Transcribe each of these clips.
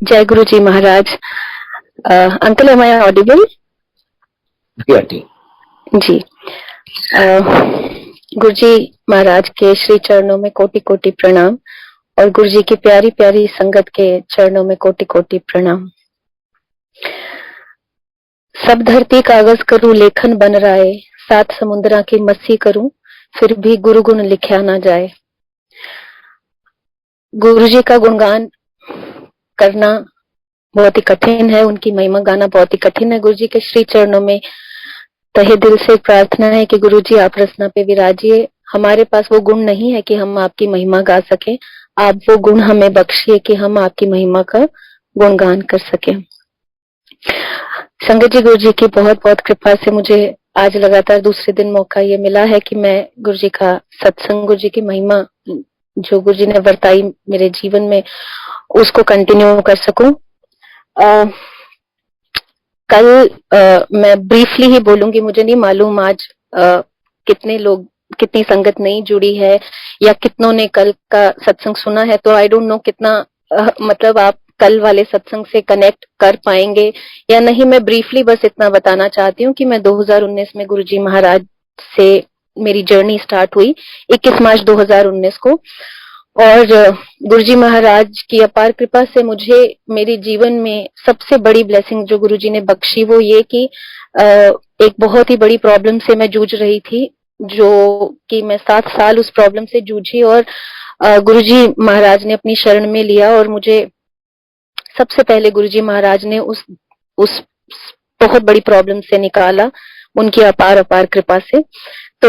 जय Guru ji Maharaj. Uncle, am I audible? जी। गुरु जी महाराज के श्री चरणों में कोटि कोटि प्रणाम और गुरु जी की प्यारी प्यारी संगत के चरणों में कोटि कोटि प्रणाम। सब धरती कागज करूं लेखन बन राए, सात समुद्रा की मस्सी करूं फिर भी गुरु गुण लिखा ना जाए। गुरु जी का गुणगान करना बहुत ही कठिन है, उनकी महिमा गाना बहुत ही कठिन है। गुरु जी के श्री चरणों में तहे दिल से प्रार्थना है कि गुरु जी आप रसना पे विराजिए। हमारे पास वो गुण नहीं है कि हम आपकी महिमा गा सकें, आप वो गुण हमें बख्शिए कि हम आपकी महिमा का गुणगान कर सकें। संगत जी, गुरु जी की बहुत बहुत कृपा से मुझे आज लगातार दूसरे दिन मौका ये मिला है कि मैं गुरु जी का सत्संग, गुरु जी की महिमा जो गुरु जी ने वर्ताई मेरे जीवन में, उसको कंटिन्यू कर सकूं। कल मैं ब्रीफली ही बोलूंगी, मुझे नहीं मालूम आज कितने लोग, कितनी संगत नहीं जुड़ी है या कितनों ने कल का सत्संग सुना है, तो आई डोंट नो कितना मतलब आप कल वाले सत्संग से कनेक्ट कर पाएंगे या नहीं। मैं ब्रीफली बस इतना बताना चाहती हूँ कि मैं 2019 में गुरुजी महाराज से मेरी जर्नी स्टार्ट हुई 21 मार्च 2019 को, और गुरुजी महाराज की अपार कृपा से मुझे मेरे जीवन में सबसे बड़ी ब्लेसिंग जो गुरुजी ने बख्शी वो ये कि एक बहुत ही बड़ी प्रॉब्लम से मैं जूझ रही थी, जो कि मैं 7 साल उस प्रॉब्लम से जूझी और गुरुजी महाराज ने अपनी शरण में लिया और मुझे सबसे पहले गुरुजी महाराज ने उस बहुत बड़ी प्रॉब्लम से निकाला, उनकी अपार अपार कृपा से। तो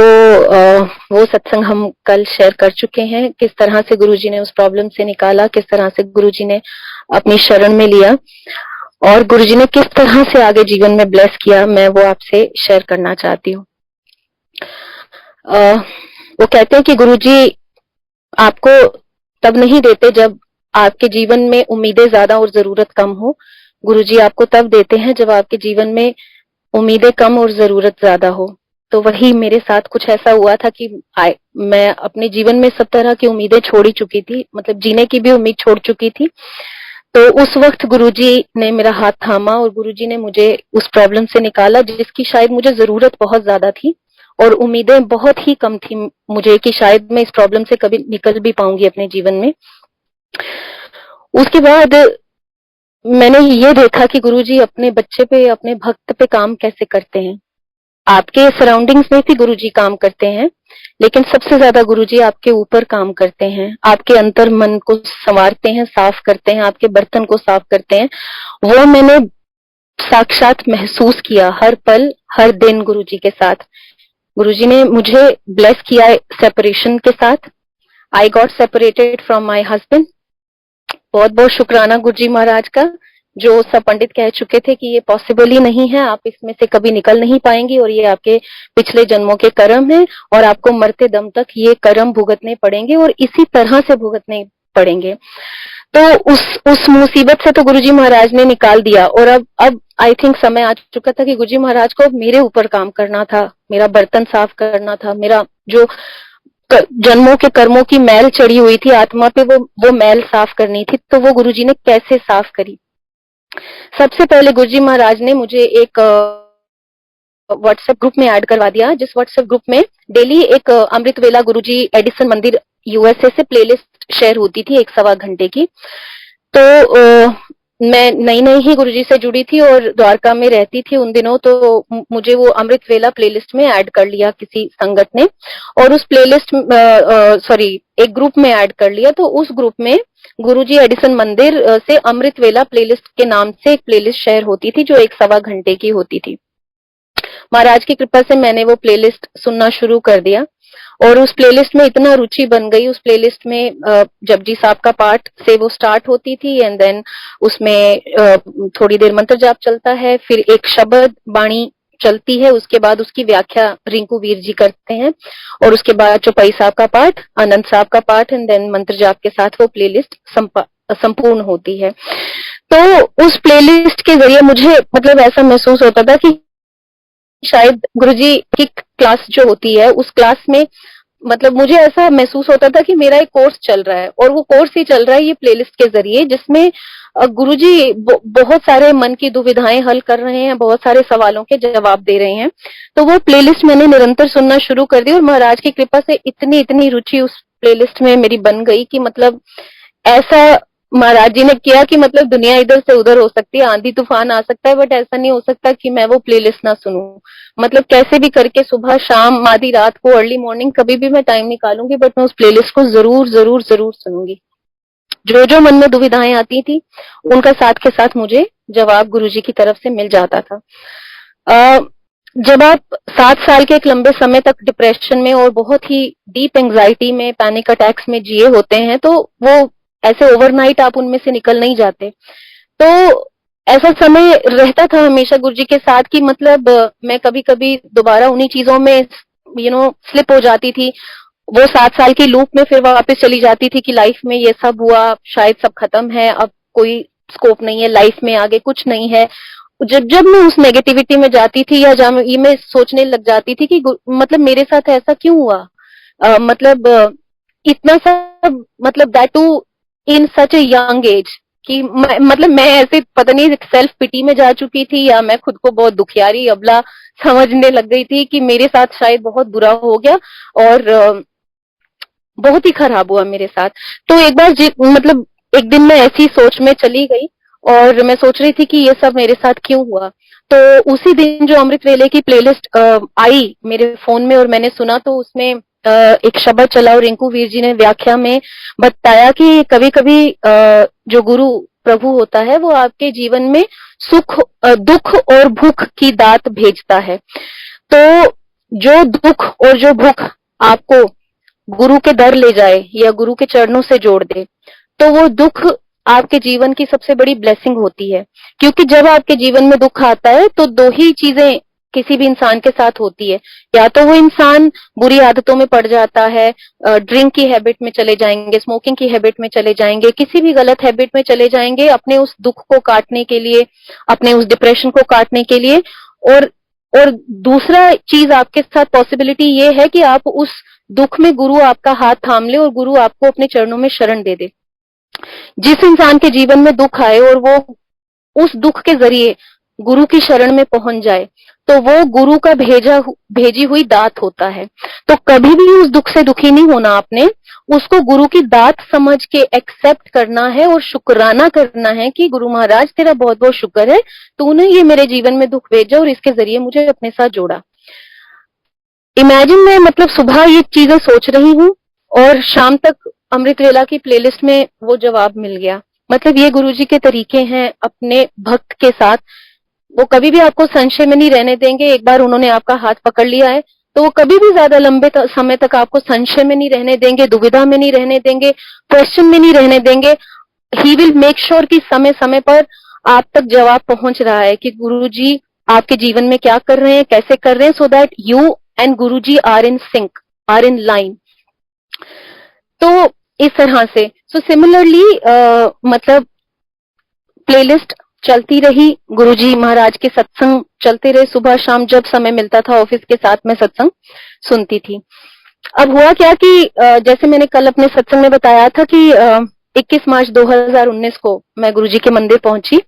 वो सत्संग हम कल शेयर कर चुके हैं, किस तरह से गुरुजी ने उस प्रॉब्लम से निकाला, किस तरह से गुरुजी ने अपनी शरण में लिया और गुरुजी ने किस तरह से आगे जीवन में ब्लेस किया, मैं वो आपसे शेयर करना चाहती हूँ। वो कहते हैं कि गुरुजी आपको तब नहीं देते जब आपके जीवन में उम्मीदें ज्यादा और जरूरत कम हो। गुरुजी आपको तब देते हैं जब आपके जीवन में उम्मीदें कम और जरूरत ज्यादा हो। तो वही मेरे साथ कुछ ऐसा हुआ था कि मैं अपने जीवन में सब तरह की उम्मीदें छोड़ ही चुकी थी, मतलब जीने की भी उम्मीद छोड़ चुकी थी। तो उस वक्त गुरुजी ने मेरा हाथ थामा और गुरुजी ने मुझे उस प्रॉब्लम से निकाला जिसकी शायद मुझे जरूरत बहुत ज्यादा थी और उम्मीदें बहुत ही कम थी मुझे कि शायद मैं इस प्रॉब्लम से कभी निकल भी पाऊंगी अपने जीवन में। उसके बाद मैंने ये देखा कि गुरुजी अपने बच्चे पे, अपने भक्त पे काम कैसे करते हैं। आपके सराउंडिंग्स में भी गुरुजी काम करते हैं, लेकिन सबसे ज्यादा गुरुजी आपके ऊपर काम करते हैं, आपके अंतर मन को संवारते हैं, साफ करते हैं, आपके बर्तन को साफ करते हैं। वो मैंने साक्षात महसूस किया हर पल हर दिन गुरुजी के साथ। गुरुजी ने मुझे ब्लेस किया सेपरेशन के साथ। I got separated from my husband. बहुत बहुत शुक्राना गुरुजी महाराज का, जो सब पंडित कह चुके थे कि ये पॉसिबल ही नहीं है, आप इसमें से कभी निकल नहीं पाएंगी और ये आपके पिछले जन्मों के कर्म हैं और आपको मरते दम तक ये कर्म भुगतने पड़ेंगे और इसी तरह से भुगतने पड़ेंगे। तो उस मुसीबत से तो गुरुजी महाराज ने निकाल दिया और अब आई थिंक समय आ चुका था कि गुरुजी महाराज को मेरे ऊपर काम करना था, मेरा बर्तन साफ करना था, मेरा जो जन्मों के कर्मों की मैल चढ़ी हुई थी आत्मा पे, वो मैल साफ करनी थी। तो वो गुरुजी ने कैसे साफ करी? सबसे पहले गुरुजी महाराज ने मुझे एक व्हाट्सएप ग्रुप में ऐड करवा दिया, जिस व्हाट्सएप ग्रुप में डेली एक अमृत वेला गुरुजी एडिसन मंदिर यूएसए से प्लेलिस्ट शेयर होती थी 1-1.25 घंटे की। तो मैं नई नई ही गुरुजी से जुड़ी थी और द्वारका में रहती थी उन दिनों, तो मुझे वो अमृत वेला प्लेलिस्ट में ऐड कर लिया किसी संगत ने और उस प्लेलिस्ट एक ग्रुप में ऐड कर लिया। तो उस ग्रुप में गुरुजी एडिसन मंदिर से अमृत वेला प्लेलिस्ट के नाम से एक प्लेलिस्ट शेयर होती थी जो 1-1.25 घंटे की होती थी। महाराज की कृपा से मैंने वो प्लेलिस्ट सुनना शुरू कर दिया और उस प्लेलिस्ट में इतना रुचि बन गई। उस प्लेलिस्ट में जपजी साहब का पाठ से वो स्टार्ट होती थी एंड देन उसमें थोड़ी देर मंत्र जाप चलता है, फिर एक शब्द बाणी चलती है, उसके बाद उसकी व्याख्या रिंकू वीर जी करते हैं और उसके बाद चौपाई साहब का पाठ, आनंद साहब का पाठ एंड देन मंत्र जाप के साथ वो प्लेलिस्ट संपूर्ण होती है। तो उस प्लेलिस्ट के जरिए मुझे मतलब ऐसा महसूस होता था कि शायद गुरुजी की क्लास जो होती है उस क्लास में मतलब मुझे ऐसा महसूस होता था कि मेरा एक कोर्स चल रहा है, और वो कोर्स ही चल रहा है ये प्लेलिस्ट के जरिए, जिसमें गुरुजी बहुत सारे मन की दुविधाएं हल कर रहे हैं, बहुत सारे सवालों के जवाब दे रहे हैं। तो वो प्लेलिस्ट मैंने निरंतर सुनना शुरू कर दी, और महाराज की कृपा से इतनी इतनी रुचि उस प्लेलिस्ट में मेरी बन गई कि मतलब ऐसा महाराज जी ने किया कि मतलब दुनिया इधर से उधर हो सकती है, आंधी तूफान आ सकता है, बट ऐसा नहीं हो सकता कि मैं वो प्लेलिस्ट ना सुनूं। मतलब कैसे भी करके सुबह शाम आधी रात को अर्ली मॉर्निंग कभी भी मैं टाइम निकालूंगी, बट मैं उस प्लेलिस्ट को जरूर जरूर जरूर सुनूंगी। जो जो मन में दुविधाएं आती थी उनका साथ के साथ मुझे जवाब गुरुजी की तरफ से मिल जाता था। जब आप 7 साल के एक लंबे समय तक डिप्रेशन में और बहुत ही डीप एंग्जाइटी में, पैनिक अटैक्स में जिए होते हैं, तो वो ऐसे ओवरनाइट आप उनमें से निकल नहीं जाते। तो ऐसा समय रहता था हमेशा गुरुजी के साथ कि मतलब मैं कभी कभी दोबारा उन्हीं चीजों में स्लिप हो जाती थी। वो 7 साल की लूप में फिर वापस चली जाती थी कि लाइफ में ये सब हुआ, शायद सब खत्म है, अब कोई स्कोप नहीं है लाइफ में, आगे कुछ नहीं है। जब जब मैं उस नेगेटिविटी में जाती थी, या जब ये मैं सोचने लग जाती थी कि मतलब मेरे साथ ऐसा क्यों हुआ, मतलब इतना सब, मतलब that too in such a young age, कि मतलब मैं ऐसे पता नहीं सेल्फ पिटी में जा चुकी थी, या मैं खुद को बहुत दुखियारी अबला समझने लग गई थी कि मेरे साथ शायद बहुत बुरा हो गया, और बहुत ही खराब हुआ मेरे साथ। तो एक बार मतलब एक दिन मैं ऐसी सोच में चली गई, और मैं सोच रही थी कि ये सब मेरे साथ क्यों हुआ। तो उसी दिन जो अमृत वेले की प्लेलिस्ट आई मेरे फोन में, और मैंने सुना, तो उसमें एक शब्द चला, और रिंकू वीर जी ने व्याख्या में बताया कि कभी कभी जो गुरु प्रभु होता है वो आपके जीवन में सुख, दुख और भूख की दात भेजता है। तो जो दुख और जो भूख आपको गुरु के दर ले जाए या गुरु के चरणों से जोड़ दे, तो वो दुख आपके जीवन की सबसे बड़ी ब्लेसिंग होती है। क्योंकि जब आपके जीवन में दुख आता है तो दो ही चीजें किसी भी इंसान के साथ होती है, या तो वो इंसान बुरी आदतों में पड़ जाता है, ड्रिंक की हैबिट में चले जाएंगे, स्मोकिंग की हैबिट में चले जाएंगे, किसी भी गलत हैबिट में चले जाएंगे अपने उस दुख को काटने के लिए, अपने उस डिप्रेशन को काटने के लिए। और और दूसरा चीज आपके साथ पॉसिबिलिटी ये है कि आप उस दुख में गुरु आपका हाथ थाम ले और गुरु आपको अपने चरणों में शरण दे दे। जिस इंसान के जीवन में दुख आए और वो उस दुख के जरिए गुरु की शरण में पहुंच जाए, तो वो गुरु का भेजी हुई दात होता है। तो कभी भी उस दुख से दुखी नहीं होना आपने, उसको गुरु की दात समझ के एक्सेप्ट करना है और शुक्राना करना है कि गुरु महाराज तेरा बहुत बहुत शुक्र है, तूने ये मेरे जीवन में दुख भेजा और इसके जरिए मुझे अपने साथ जोड़ा। इमेजिन मैं मतलब सुबह ये चीजें सोच रही हूँ और शाम तक अमृत वेला की प्लेलिस्ट में वो जवाब मिल गया। मतलब ये गुरुजी के तरीके हैं अपने भक्त के साथ। वो कभी भी आपको संशय में नहीं रहने देंगे। एक बार उन्होंने आपका हाथ पकड़ लिया है तो वो कभी भी ज्यादा लंबे समय तक आपको संशय में नहीं रहने देंगे, दुविधा में नहीं रहने देंगे, क्वेश्चन में नहीं रहने देंगे। ही विल मेक श्योर कि समय समय पर आप तक जवाब पहुंच रहा है कि गुरुजी आपके जीवन में क्या कर रहे हैं, कैसे कर रहे हैं, so that you and Guruji are in sync, are in line. तो इस तरह से सो सिमिलरली मतलब प्लेलिस्ट चलती रही, गुरुजी महाराज के सत्संग चलते रहे, सुबह शाम जब समय मिलता था ऑफिस के साथ में सत्संग सुनती थी। अब हुआ क्या कि जैसे मैंने कल अपने सत्संग में बताया था कि 21 मार्च 2019 को मैं गुरुजी के मंदिर पहुंची,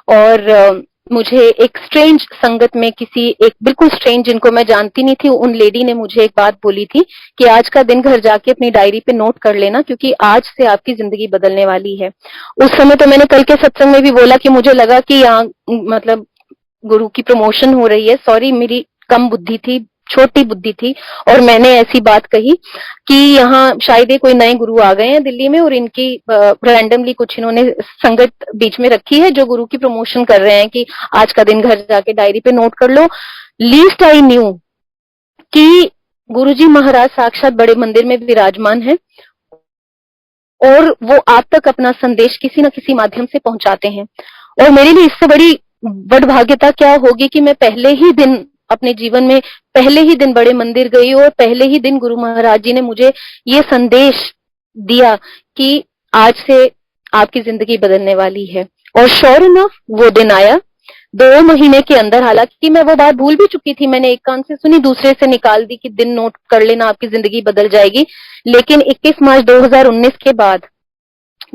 और मुझे एक स्ट्रेंज संगत में किसी एक बिल्कुल स्ट्रेंज, जिनको मैं जानती नहीं थी, उन लेडी ने मुझे एक बात बोली थी कि आज का दिन घर जाके अपनी डायरी पे नोट कर लेना, क्योंकि आज से आपकी जिंदगी बदलने वाली है। उस समय तो मैंने कल के सत्संग में भी बोला कि मुझे लगा कि यहाँ मतलब गुरु की प्रमोशन हो रही है। सॉरी, मेरी कम बुद्धि थी, छोटी बुद्धि थी, और मैंने ऐसी बात कही कि यहाँ शायद कोई नए गुरु आ गए हैं दिल्ली में, और इनकी रैंडमली कुछ इन्होंने संगत बीच में रखी है जो गुरु की प्रमोशन कर रहे हैं कि आज का दिन घर जाके डायरी पे नोट कर लो। लीस्ट आई न्यू कि गुरुजी महाराज साक्षात बड़े मंदिर में विराजमान है, और वो आप तक अपना संदेश किसी न किसी माध्यम से पहुंचाते हैं। और मेरे लिए इससे बड़ी बड़भाग्यता क्या होगी कि मैं पहले ही दिन अपने जीवन में पहले ही दिन बड़े मंदिर गई, और पहले ही दिन गुरु महाराज जी ने मुझे ये संदेश दिया कि आज से आपकी जिंदगी बदलने वाली है। और श्योर इनफ वो दिन आया 2 महीने के अंदर, हालांकि मैं वो बात भूल भी चुकी थी, मैंने एक कान से सुनी दूसरे से निकाल दी कि दिन नोट कर लेना आपकी जिंदगी बदल जाएगी, लेकिन 21 मार्च 2019 के बाद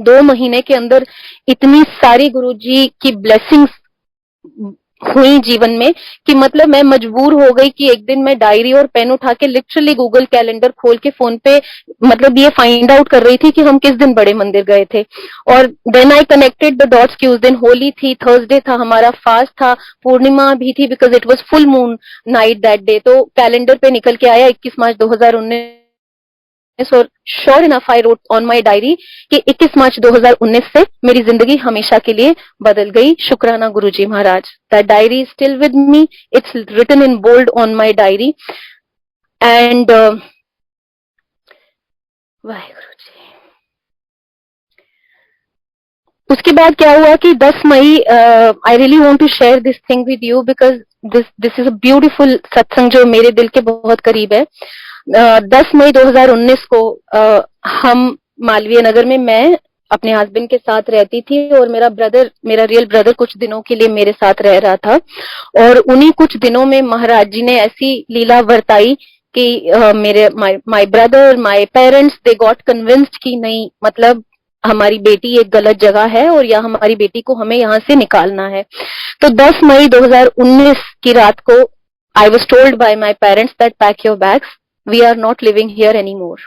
2 महीने के अंदर इतनी सारी गुरुजी की ब्लेसिंग्स हुई जीवन में कि मतलब मैं मजबूर हो गई कि एक दिन मैं डायरी और पेन उठा के लिटरली गूगल कैलेंडर खोल के फोन पे मतलब ये फाइंड आउट कर रही थी कि हम किस दिन बड़े मंदिर गए थे। और then I connected the dots कि उस दिन होली थी, थर्सडे था, हमारा फास्ट था, पूर्णिमा भी थी because it was full moon night that day. तो कैलेंडर पे निकल के आया 21 मार्च 2019 और sure enough I wrote on my diary कि 21 मार्च 2019 से मेरी जिंदगी हमेशा के लिए बदल गई। शुक्राना Guruji Maharaj. That diary is still with me, it's written in bold on my diary. And Waheguru ji. उसके बाद क्या हुआ कि 10 मई, I really want to share this thing with you because this is a beautiful satsang जो मेरे दिल के बहुत करीब है। 10 मई 2019 को हम मालवीय नगर में, मैं अपने हस्बैंड के साथ रहती थी और मेरा रियल ब्रदर कुछ दिनों के लिए मेरे साथ रह रहा था। और उन्हीं कुछ दिनों में महाराज जी ने ऐसी लीला वर्ताई कि मेरे my brother, my parents, they got convinced कि नहीं, मतलब हमारी बेटी एक गलत जगह है और या हमारी बेटी को हमें यहाँ से निकालना है। तो 10 मई 2019 की रात को I was told by my parents that pack your bags, we are not living here anymore.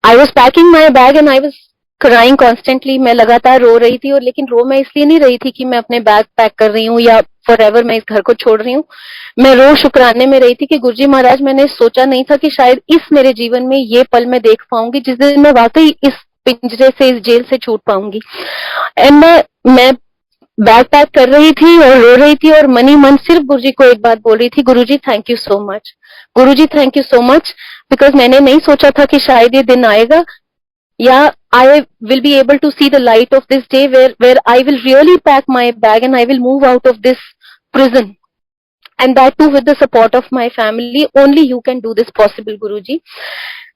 I was packing my bag and I was crying constantly. मैं लगातार रो रही थी, और लेकिन रो मैं इसलिए नहीं रही थी कि मैं अपने बैग पैक कर रही हूँ या फॉरएवर मैं इस घर को छोड़ रही हूँ। मैं रो शुक्राने में रही थी कि गुरुजी महाराज, मैंने सोचा नहीं था कि शायद इस मेरे जीवन में ये पल मैं देख पाऊंगी जिस दिन मैं वाकई इस पिंजरे से, इस जेल से छूट पाऊंगी। एंड मैं बैग पैक कर रही थी और रो रही थी और मनी मन सिर्फ गुरुजी को एक बात बोल रही थी, Guruji thank you so much, Guruji thank you so much, because मैंने नहीं सोचा था कि शायद ये दिन आएगा या I will be able to see the light of this day where I will really pack my bag and I will move out of this prison, and that too with the support of my family. Only you can do this possible Guruji.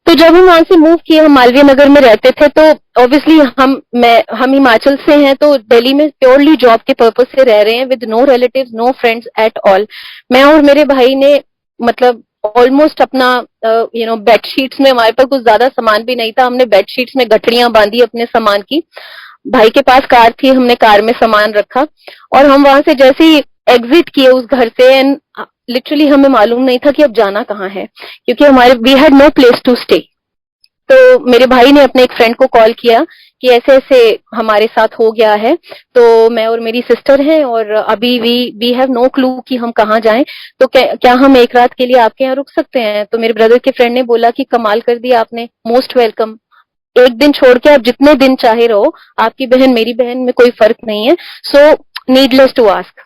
तो जब हम वहां से move किए, हम मालवीय नगर में रहते थे, तो ऑब्वियसली हम हिमाचल से हैं, तो दिल्ली में प्योरली जॉब के पर्पज से रह रहे हैं with no relatives, no friends at all. मैं और मेरे भाई ने मतलब ऑलमोस्ट अपना बेडशीट्स में, हमारे पास कुछ ज्यादा सामान भी नहीं था, हमने बेडशीट्स में गठड़ियां बांधी अपने सामान की। भाई के पास कार थी, हमने कार में सामान रखा और हम वहां से जैसे ही एग्जिट किए उस घर से, एंड लिटरली हमें मालूम नहीं था कि अब जाना कहाँ है, क्योंकि हमारे we had no place to stay. तो मेरे भाई ने अपने एक फ्रेंड को कॉल किया कि ऐसे ऐसे हमारे साथ हो गया है, तो मैं और मेरी सिस्टर हैं और अभी वी हैव नो क्लू कि हम कहाँ जाएं, तो क्या हम एक रात के लिए आपके यहाँ रुक सकते हैं? तो मेरे ब्रदर के फ्रेंड ने बोला कि कमाल कर दिया आपने, मोस्ट वेलकम, एक दिन छोड़ के आप जितने दिन चाहे रहो, आपकी बहन मेरी बहन में कोई फर्क नहीं है। सो नीडलेस टू आस्क,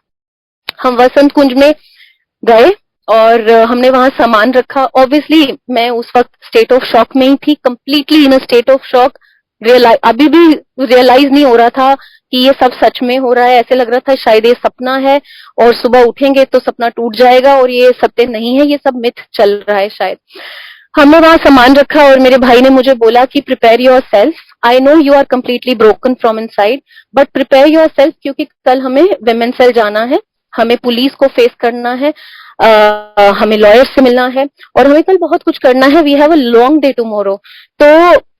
हम वसंत कुंज में गए और हमने वहां सामान रखा। ऑब्वियसली मैं उस वक्त स्टेट ऑफ शॉक में ही थी, completely in a state of shock. अभी भी रियलाइज नहीं हो रहा था कि ये सब सच में हो रहा है, ऐसे लग रहा था शायद ये सपना है और सुबह उठेंगे तो सपना टूट जाएगा और ये सत्य नहीं है, ये सब मिथ चल रहा है शायद। हमने वहां सामान रखा और मेरे भाई ने मुझे बोला कि prepare yourself, I know you are completely broken from inside, but prepare yourself, क्योंकि कल हमें विमेन सेल जाना है, हमें पुलिस को फेस करना है, हमें लॉयर से मिलना है और हमें कल बहुत कुछ करना है। We have a long day tomorrow, तो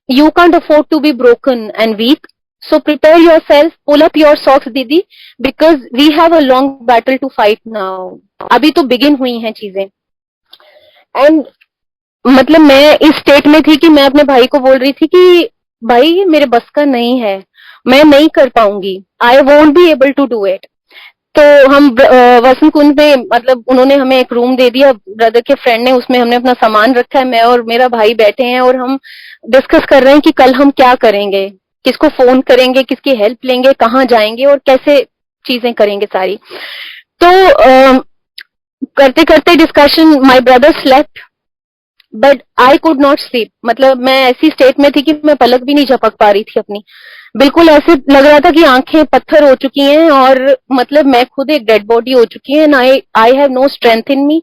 you can't afford to be broken and weak, so prepare yourself, pull up your socks didi, because we have a long battle to fight now. अभी तो begin हुई हैं चीजें। And मतलब मैं इस state में थी कि मैं अपने भाई को बोल रही थी कि भाई ये मेरे बस का नहीं है, मैं नहीं कर पाऊंगी, I won't be able to do it. तो हम वसंत कुंज में, मतलब उन्होंने हमें एक रूम दे दिया ब्रदर के फ्रेंड ने, उसमें हमने अपना सामान रखा है, मैं और मेरा भाई बैठे हैं और हम डिस्कस कर रहे हैं कि कल हम क्या करेंगे, किसको फोन करेंगे, किसकी हेल्प लेंगे, कहाँ जाएंगे और कैसे चीजें करेंगे सारी। तो करते करते discussion, my brother slept but I could not sleep. मतलब मैं ऐसी स्टेट में थी कि मैं पलक भी नहीं झपक पा रही थी अपनी, बिल्कुल ऐसे लग रहा था कि आंखें पत्थर हो चुकी हैं और मतलब मैं खुद एक डेड बॉडी हो चुकी है। I have no strength in me,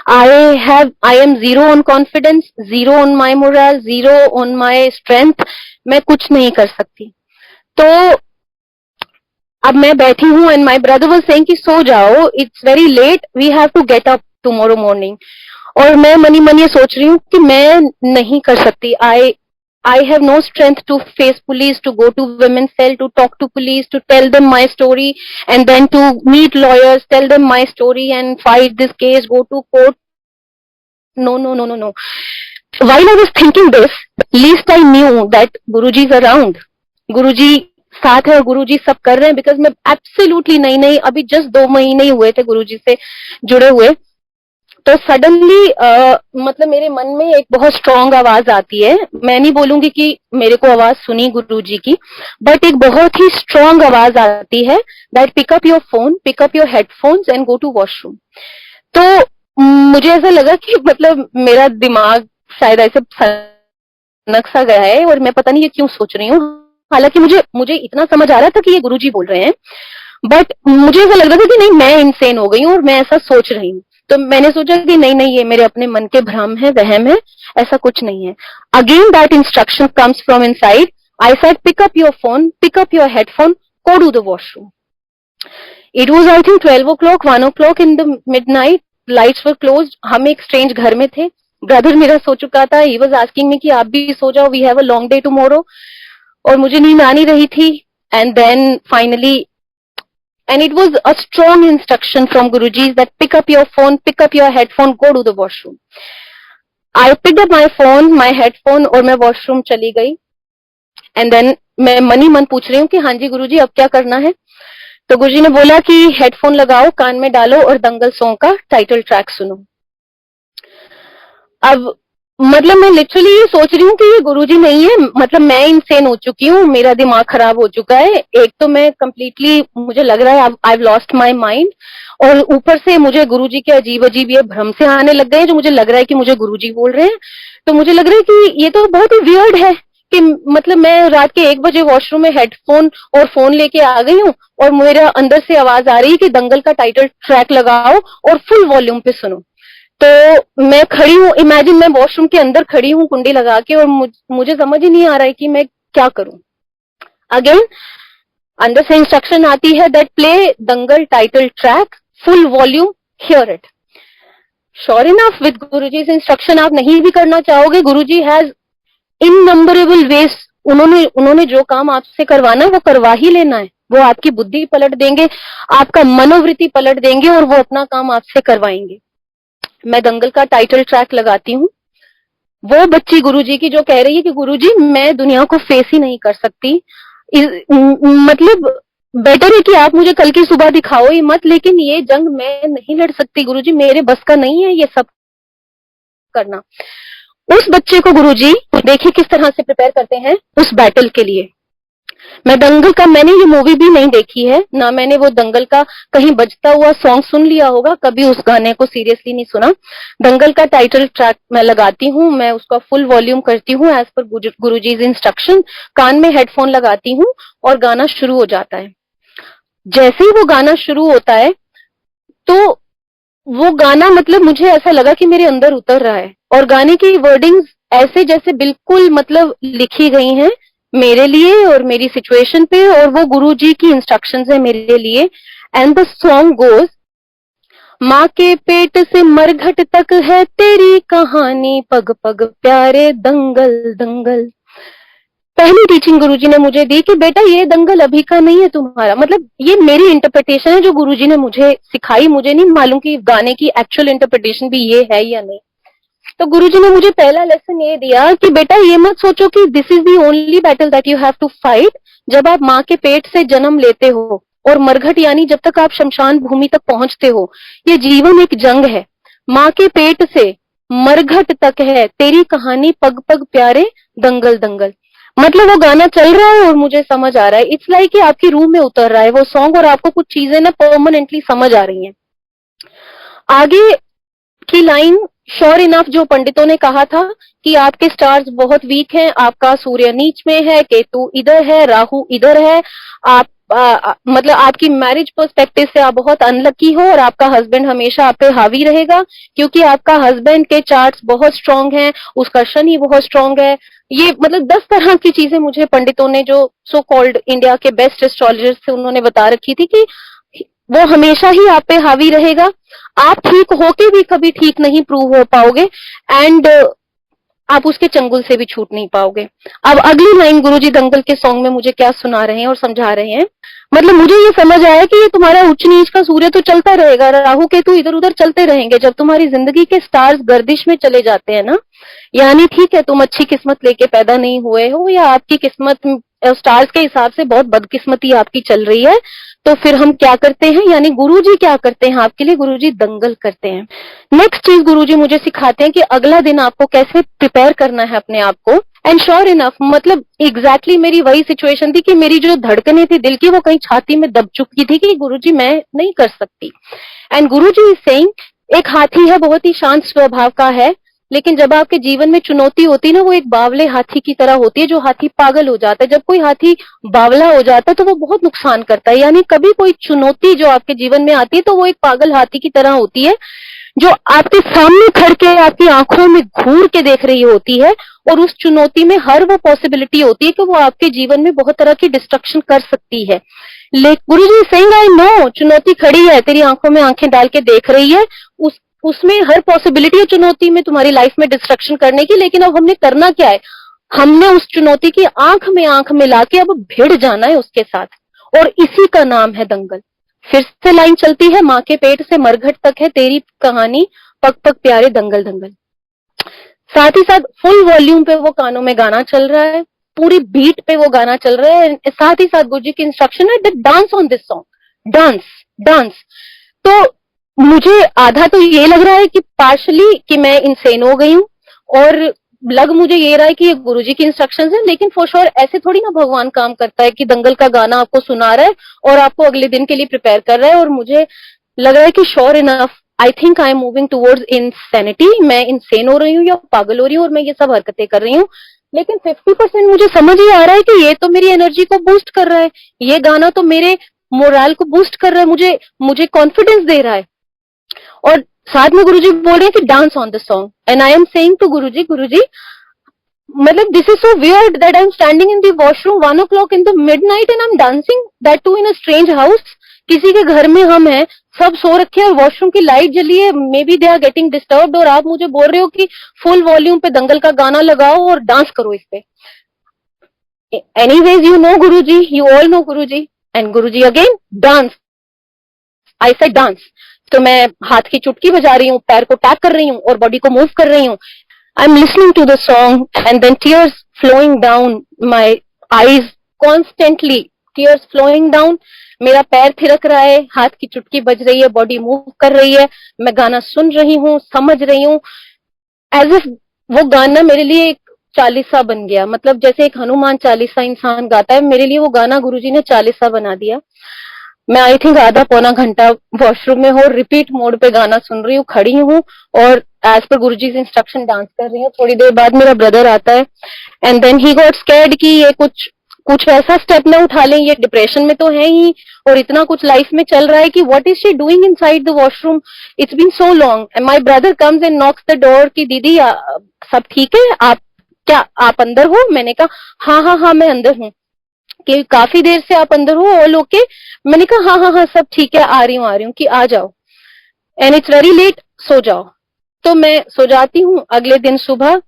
I am zero on confidence, zero on my moral, zero on my strength, मैं कुछ नहीं कर सकती। तो अब मैं बैठी हूँ and my brother was saying कि सो जाओ, it's very late, we have to get up tomorrow morning. और मैं मनी मन ये सोच रही हूँ कि मैं नहीं कर सकती, I have no strength to face police, to go to women's cell, to talk to police, to tell them my story, and then to meet lawyers, tell them my story and fight this case, go to court. No, no, no, no, no. While I was thinking this, least I knew that Guruji is around. Guruji साथ है और गुरुजी सब कर रहे हैं, because मैं absolutely नहीं अभी जस्ट 2 महीने ही हुए थे गुरुजी से जुड़े हुए। तो सडनली मतलब मेरे मन में एक बहुत स्ट्रांग आवाज आती है। मैं नहीं बोलूंगी कि मेरे को आवाज सुनी गुरुजी की, बट एक बहुत ही स्ट्रांग आवाज आती है that pick up your phone, pick up your headphones and go to washroom. तो मुझे ऐसा लगा कि मतलब मेरा दिमाग शायद ऐसे सनक सा गया है और मैं पता नहीं ये क्यों सोच रही हूँ। हालांकि मुझे इतना समझ आ रहा था कि ये गुरुजी बोल रहे हैं, बट मुझे ऐसा लग रहा था कि नहीं मैं इनसेन हो गई हूँ और मैं ऐसा सोच रही हूँ। तो मैंने सोचा कि नहीं ये मेरे अपने मन के भ्रम है, वहम है, ऐसा कुछ नहीं है। Again that instruction comes from inside. I said pick up your phone, pick up your headphone, go to the washroom. It was I think 12 o'clock, 1 o'clock in the midnight, lights were closed. हम एक strange घर में थे। Brother मेरा सो चुका था, he was asking me कि आप भी सो जाओ, we have a long day tomorrow. और मुझे नींद आ नहीं रही थी। And then finally, and it was a strong instruction from Guruji that pick up your phone, pick up your headphone, go to the washroom. I picked up my phone, my headphone और मैं washroom चली गई। and then मैं money मन पूछ रही हूँ कि हाँ जी गुरुजी अब क्या करना है। तो गुरुजी ने बोला कि हेडफोन लगाओ, कान में डालो और दंगल सॉन्ग का टाइटल ट्रैक सुनो। अब मतलब मैं लिटरली ये सोच रही हूँ कि ये गुरुजी नहीं है, मतलब मैं इनसेन हो चुकी हूँ, मेरा दिमाग खराब हो चुका है। एक तो मैं कंप्लीटली, मुझे लग रहा है आई लॉस्ट माय माइंड, और ऊपर से मुझे गुरुजी के अजीब अजीब ये भ्रम से आने लग गए, जो मुझे लग रहा है कि मुझे गुरुजी बोल रहे हैं। तो मुझे लग रहा है कि ये तो बहुत ही वियर्ड है कि मतलब मैं रात के 1 बजे वॉशरूम में हेडफोन और फोन लेके आ गई हूँ और मेरा अंदर से आवाज आ रही है कि दंगल का टाइटल ट्रैक लगाओ और फुल वॉल्यूम पे सुनो। तो मैं खड़ी हूँ, इमेजिन मैं वॉशरूम के अंदर खड़ी हूँ कुंडी लगा के, और मुझे समझ ही नहीं आ रहा है कि मैं क्या करूं। अगेन अंदर से इंस्ट्रक्शन आती है that play Dangal title track full volume, here it. Sure enough with Guruji's instruction आप नहीं भी करना चाहोगे, गुरुजी हैज इननंबरेबल वेज। उन्होंने जो काम आपसे करवाना है वो करवा ही लेना है। वो आपकी बुद्धि पलट देंगे, आपका मनोवृत्ति पलट देंगे और वो अपना काम आपसे करवाएंगे। मैं दंगल का टाइटल ट्रैक लगाती हूँ। वो बच्ची गुरुजी की जो कह रही है कि गुरुजी मैं दुनिया को फेस ही नहीं कर सकती, मतलब बेटर है कि आप मुझे कल की सुबह दिखाओ ही मत, लेकिन ये जंग मैं नहीं लड़ सकती गुरुजी, मेरे बस का नहीं है ये सब करना। उस बच्चे को गुरुजी देखिए किस तरह से प्रिपेयर करते हैं उस बैटल के लिए। मैं दंगल का, मैंने ये मूवी भी नहीं देखी है, ना मैंने वो दंगल का कहीं बजता हुआ सॉन्ग सुन लिया होगा, कभी उस गाने को सीरियसली नहीं सुना। दंगल का टाइटल ट्रैक मैं लगाती हूँ, मैं उसका फुल वॉल्यूम करती हूँ एज पर गुरुजी's इंस्ट्रक्शन, कान में हेडफोन लगाती हूँ और गाना शुरू हो जाता है। जैसे ही वो गाना शुरू होता है तो वो गाना मतलब मुझे ऐसा लगा कि मेरे अंदर उतर रहा है, और गाने की वर्डिंग्स ऐसे जैसे बिल्कुल मतलब लिखी गई हैं मेरे लिए और मेरी सिचुएशन पे, और वो गुरुजी की इंस्ट्रक्शंस है मेरे लिए। एंड द सॉन्ग गोज, माँ के पेट से मरघट तक है तेरी कहानी, पग पग प्यारे दंगल दंगल। पहली टीचिंग गुरुजी ने मुझे दी कि बेटा ये दंगल अभी का नहीं है तुम्हारा, मतलब ये मेरी इंटरप्रिटेशन है जो गुरुजी ने मुझे सिखाई। मुझे नहीं मालूम कि गाने की एक्चुअल इंटरप्रिटेशन भी ये है या नहीं। तो गुरुजी ने मुझे पहला लेसन ये दिया कि बेटा ये मत सोचो कि this is the only battle that you have to fight. जब आप माँ के पेट से जन्म लेते हो और मरघट यानी जब तक आप शमशान भूमि तक पहुंचते हो, ये जीवन एक जंग है। माँ के पेट से मरघट तक है तेरी कहानी, पग पग प्यारे दंगल दंगल। मतलब वो गाना चल रहा है और मुझे समझ आ रहा है, इट्स लाइक कि आपकी रूह में उतर रहा है वो सॉन्ग, और आपको कुछ चीजें ना परमानेंटली समझ आ रही हैं। आगे की लाइन श्योर इनफ जो पंडितों ने कहा था कि आपके स्टार्स बहुत वीक हैं, आपका सूर्य नीच में है, केतु इधर है, राहु इधर है, आप मतलब आपकी मैरिज पर्सपेक्टिव से आप बहुत अनलकी हो और आपका हस्बैंड हमेशा आप पे हावी रहेगा, क्योंकि आपका हस्बैंड के चार्ट्स बहुत स्ट्रांग हैं, उसका शनि बहुत स्ट्रांग है। ये मतलब 10 तरह की चीजें मुझे पंडितों ने, जो सो कॉल्ड इंडिया के बेस्ट एस्ट्रोलॉजर्स थे, उन्होंने बता रखी थी कि वो हमेशा ही आप पे हावी रहेगा। आप ठीक होके भी कभी ठीक नहीं प्रूव हो पाओगे, एंड आप उसके चंगुल से भी छूट नहीं पाओगे। अब अगली लाइन गुरुजी दंगल के सॉन्ग में मुझे क्या सुना रहे हैं और समझा रहे हैं, मतलब मुझे ये समझ आया कि ये तुम्हारा उच्च नीच का सूर्य तो चलता रहेगा, राहु केतु इधर उधर चलते रहेंगे। जब तुम्हारी जिंदगी के स्टार्स गर्दिश में चले जाते हैं ना, यानी ठीक है तुम अच्छी किस्मत लेके पैदा नहीं हुए हो, या आपकी किस्मत स्टार्स के हिसाब से बहुत बदकिस्मती आपकी चल रही है, तो फिर हम क्या करते हैं, यानी गुरुजी क्या करते हैं आपके लिए, गुरुजी दंगल करते हैं। नेक्स्ट चीज गुरुजी मुझे सिखाते हैं कि अगला दिन आपको कैसे प्रिपेयर करना है अपने आप को। एंड श्योर इनफ, मतलब एग्जैक्टली मेरी वही सिचुएशन थी कि मेरी जो धड़कने थी दिल की, वो कहीं छाती में दब चुकी थी कि गुरुजी मैं नहीं कर सकती। एंड गुरुजी इज सेइंग, एक हाथी है, बहुत ही शांत स्वभाव का है, लेकिन जब आपके जीवन में चुनौती होती है ना, वो एक बावले हाथी की तरह होती है, जो हाथी पागल हो जाता है। जब कोई हाथी बावला हो जाता है तो वो बहुत नुकसान करता है, यानी कभी कोई चुनौती जो आपके जीवन में आती है तो वो एक पागल हाथी की तरह होती है, जो आपके सामने खड़ के आपकी आंखों में घूर के देख रही होती है, और उस चुनौती में हर वो पॉसिबिलिटी होती है कि वो आपके जीवन में बहुत तरह की डिस्ट्रक्शन कर सकती है। लेकिन गुरुजी सेइंग, आई नो, चुनौती खड़ी है, तेरी आंखों में आंखें डाल के देख रही है, उसमें हर पॉसिबिलिटी है चुनौती में तुम्हारी लाइफ में डिस्ट्रक्शन करने की, लेकिन अब हमने करना क्या है, हमने उस चुनौती की आंख में आंख मिला के अब भिड़ जाना है उसके साथ, और इसी का नाम है दंगल। फिर से लाइन चलती है, माँ के पेट से मरघट तक है तेरी कहानी, पग पग प्यारे दंगल दंगल। साथ ही साथ फुल वॉल्यूम पे वो कानों में गाना चल रहा है, पूरी बीट पे वो गाना चल रहा है। साथ ही साथ गुरुजी की इंस्ट्रक्शन है, dance on this song, dance dance. तो मुझे आधा तो ये लग रहा है कि पार्शली कि मैं इंसेन हो गई हूँ, और लग मुझे ये रहा है कि ये गुरुजी की इंस्ट्रक्शंस है, लेकिन फॉर श्योर ऐसे थोड़ी ना भगवान काम करता है कि दंगल का गाना आपको सुना रहा है और आपको अगले दिन के लिए प्रिपेयर कर रहा है। और मुझे लग रहा है कि sure enough, I think I am moving towards insanity, मैं इंसेन हो रही हूँ या पागल हो रही हूँ और मैं ये सब हरकतें कर रही हूँ। लेकिन 50% मुझे समझ ही आ रहा है कि ये तो मेरी एनर्जी को बूस्ट कर रहा है, ये गाना तो मेरे मोरल को बूस्ट कर रहा है, मुझे मुझे कॉन्फिडेंस दे रहा है। और साथ में गुरुजी बोल रहे हैं कि dance on the song, and I am saying to Guruji, Guruji मतलब this is so weird that I am standing in the washroom 1 o'clock in the midnight and I am dancing, that too in a strange house. किसी के घर में हम हैं, सब सो रखे हैं और वॉशरूम की लाइट जली है, maybe they are getting disturbed, और आप मुझे बोल रहे हो कि फुल वॉल्यूम पे दंगल का गाना लगाओ और डांस करो इस पे। Anyways you know Guruji, you all know Guruji, and Guruji again dance, I said dance. तो मैं हाथ की चुटकी बजा रही हूँ, पैर को टैप कर रही हूँ और बॉडी को मूव कर रही हूँ। I am listening to the song and then tears flowing down my eyes, constantly tears flowing down. मेरा पैर थिरक रहा है, हाथ की चुटकी बज रही है, बॉडी मूव कर रही है, मैं गाना सुन रही हूँ, समझ रही हूँ, एज इफ वो गाना मेरे लिए एक चालीसा बन गया। मतलब जैसे एक हनुमान चालीसा इंसान गाता है, मेरे लिए वो गाना गुरुजी ने चालीसा बना दिया। मैं आई थिंक आधा पौना घंटा वॉशरूम में हो, रिपीट मोड पे गाना सुन रही हूँ, खड़ी हूँ और एज पर गुरुजी से इंस्ट्रक्शन डांस कर रही हूँ। थोड़ी देर बाद मेरा ब्रदर आता है and then he got scared कि ये कुछ कुछ ऐसा स्टेप ना उठा लें, ये डिप्रेशन में तो है ही, और इतना कुछ लाइफ में चल रहा है कि what is she doing inside the washroom, it's been so long. And my brother comes and knocks the door कि दीदी सब ठीक है, आप क्या आप अंदर हो? मैंने कहा हाँ हाँ हाँ मैं अंदर हूँ। कि काफी देर से आप अंदर हो ऑल ओके? मैंने कहा हाँ हाँ हाँ सब ठीक है, आ रही हूँ कि आ जाओ, एंड इट्स वेरी लेट, सो जाओ। तो मैं सो जाती हूँ। अगले दिन सुबह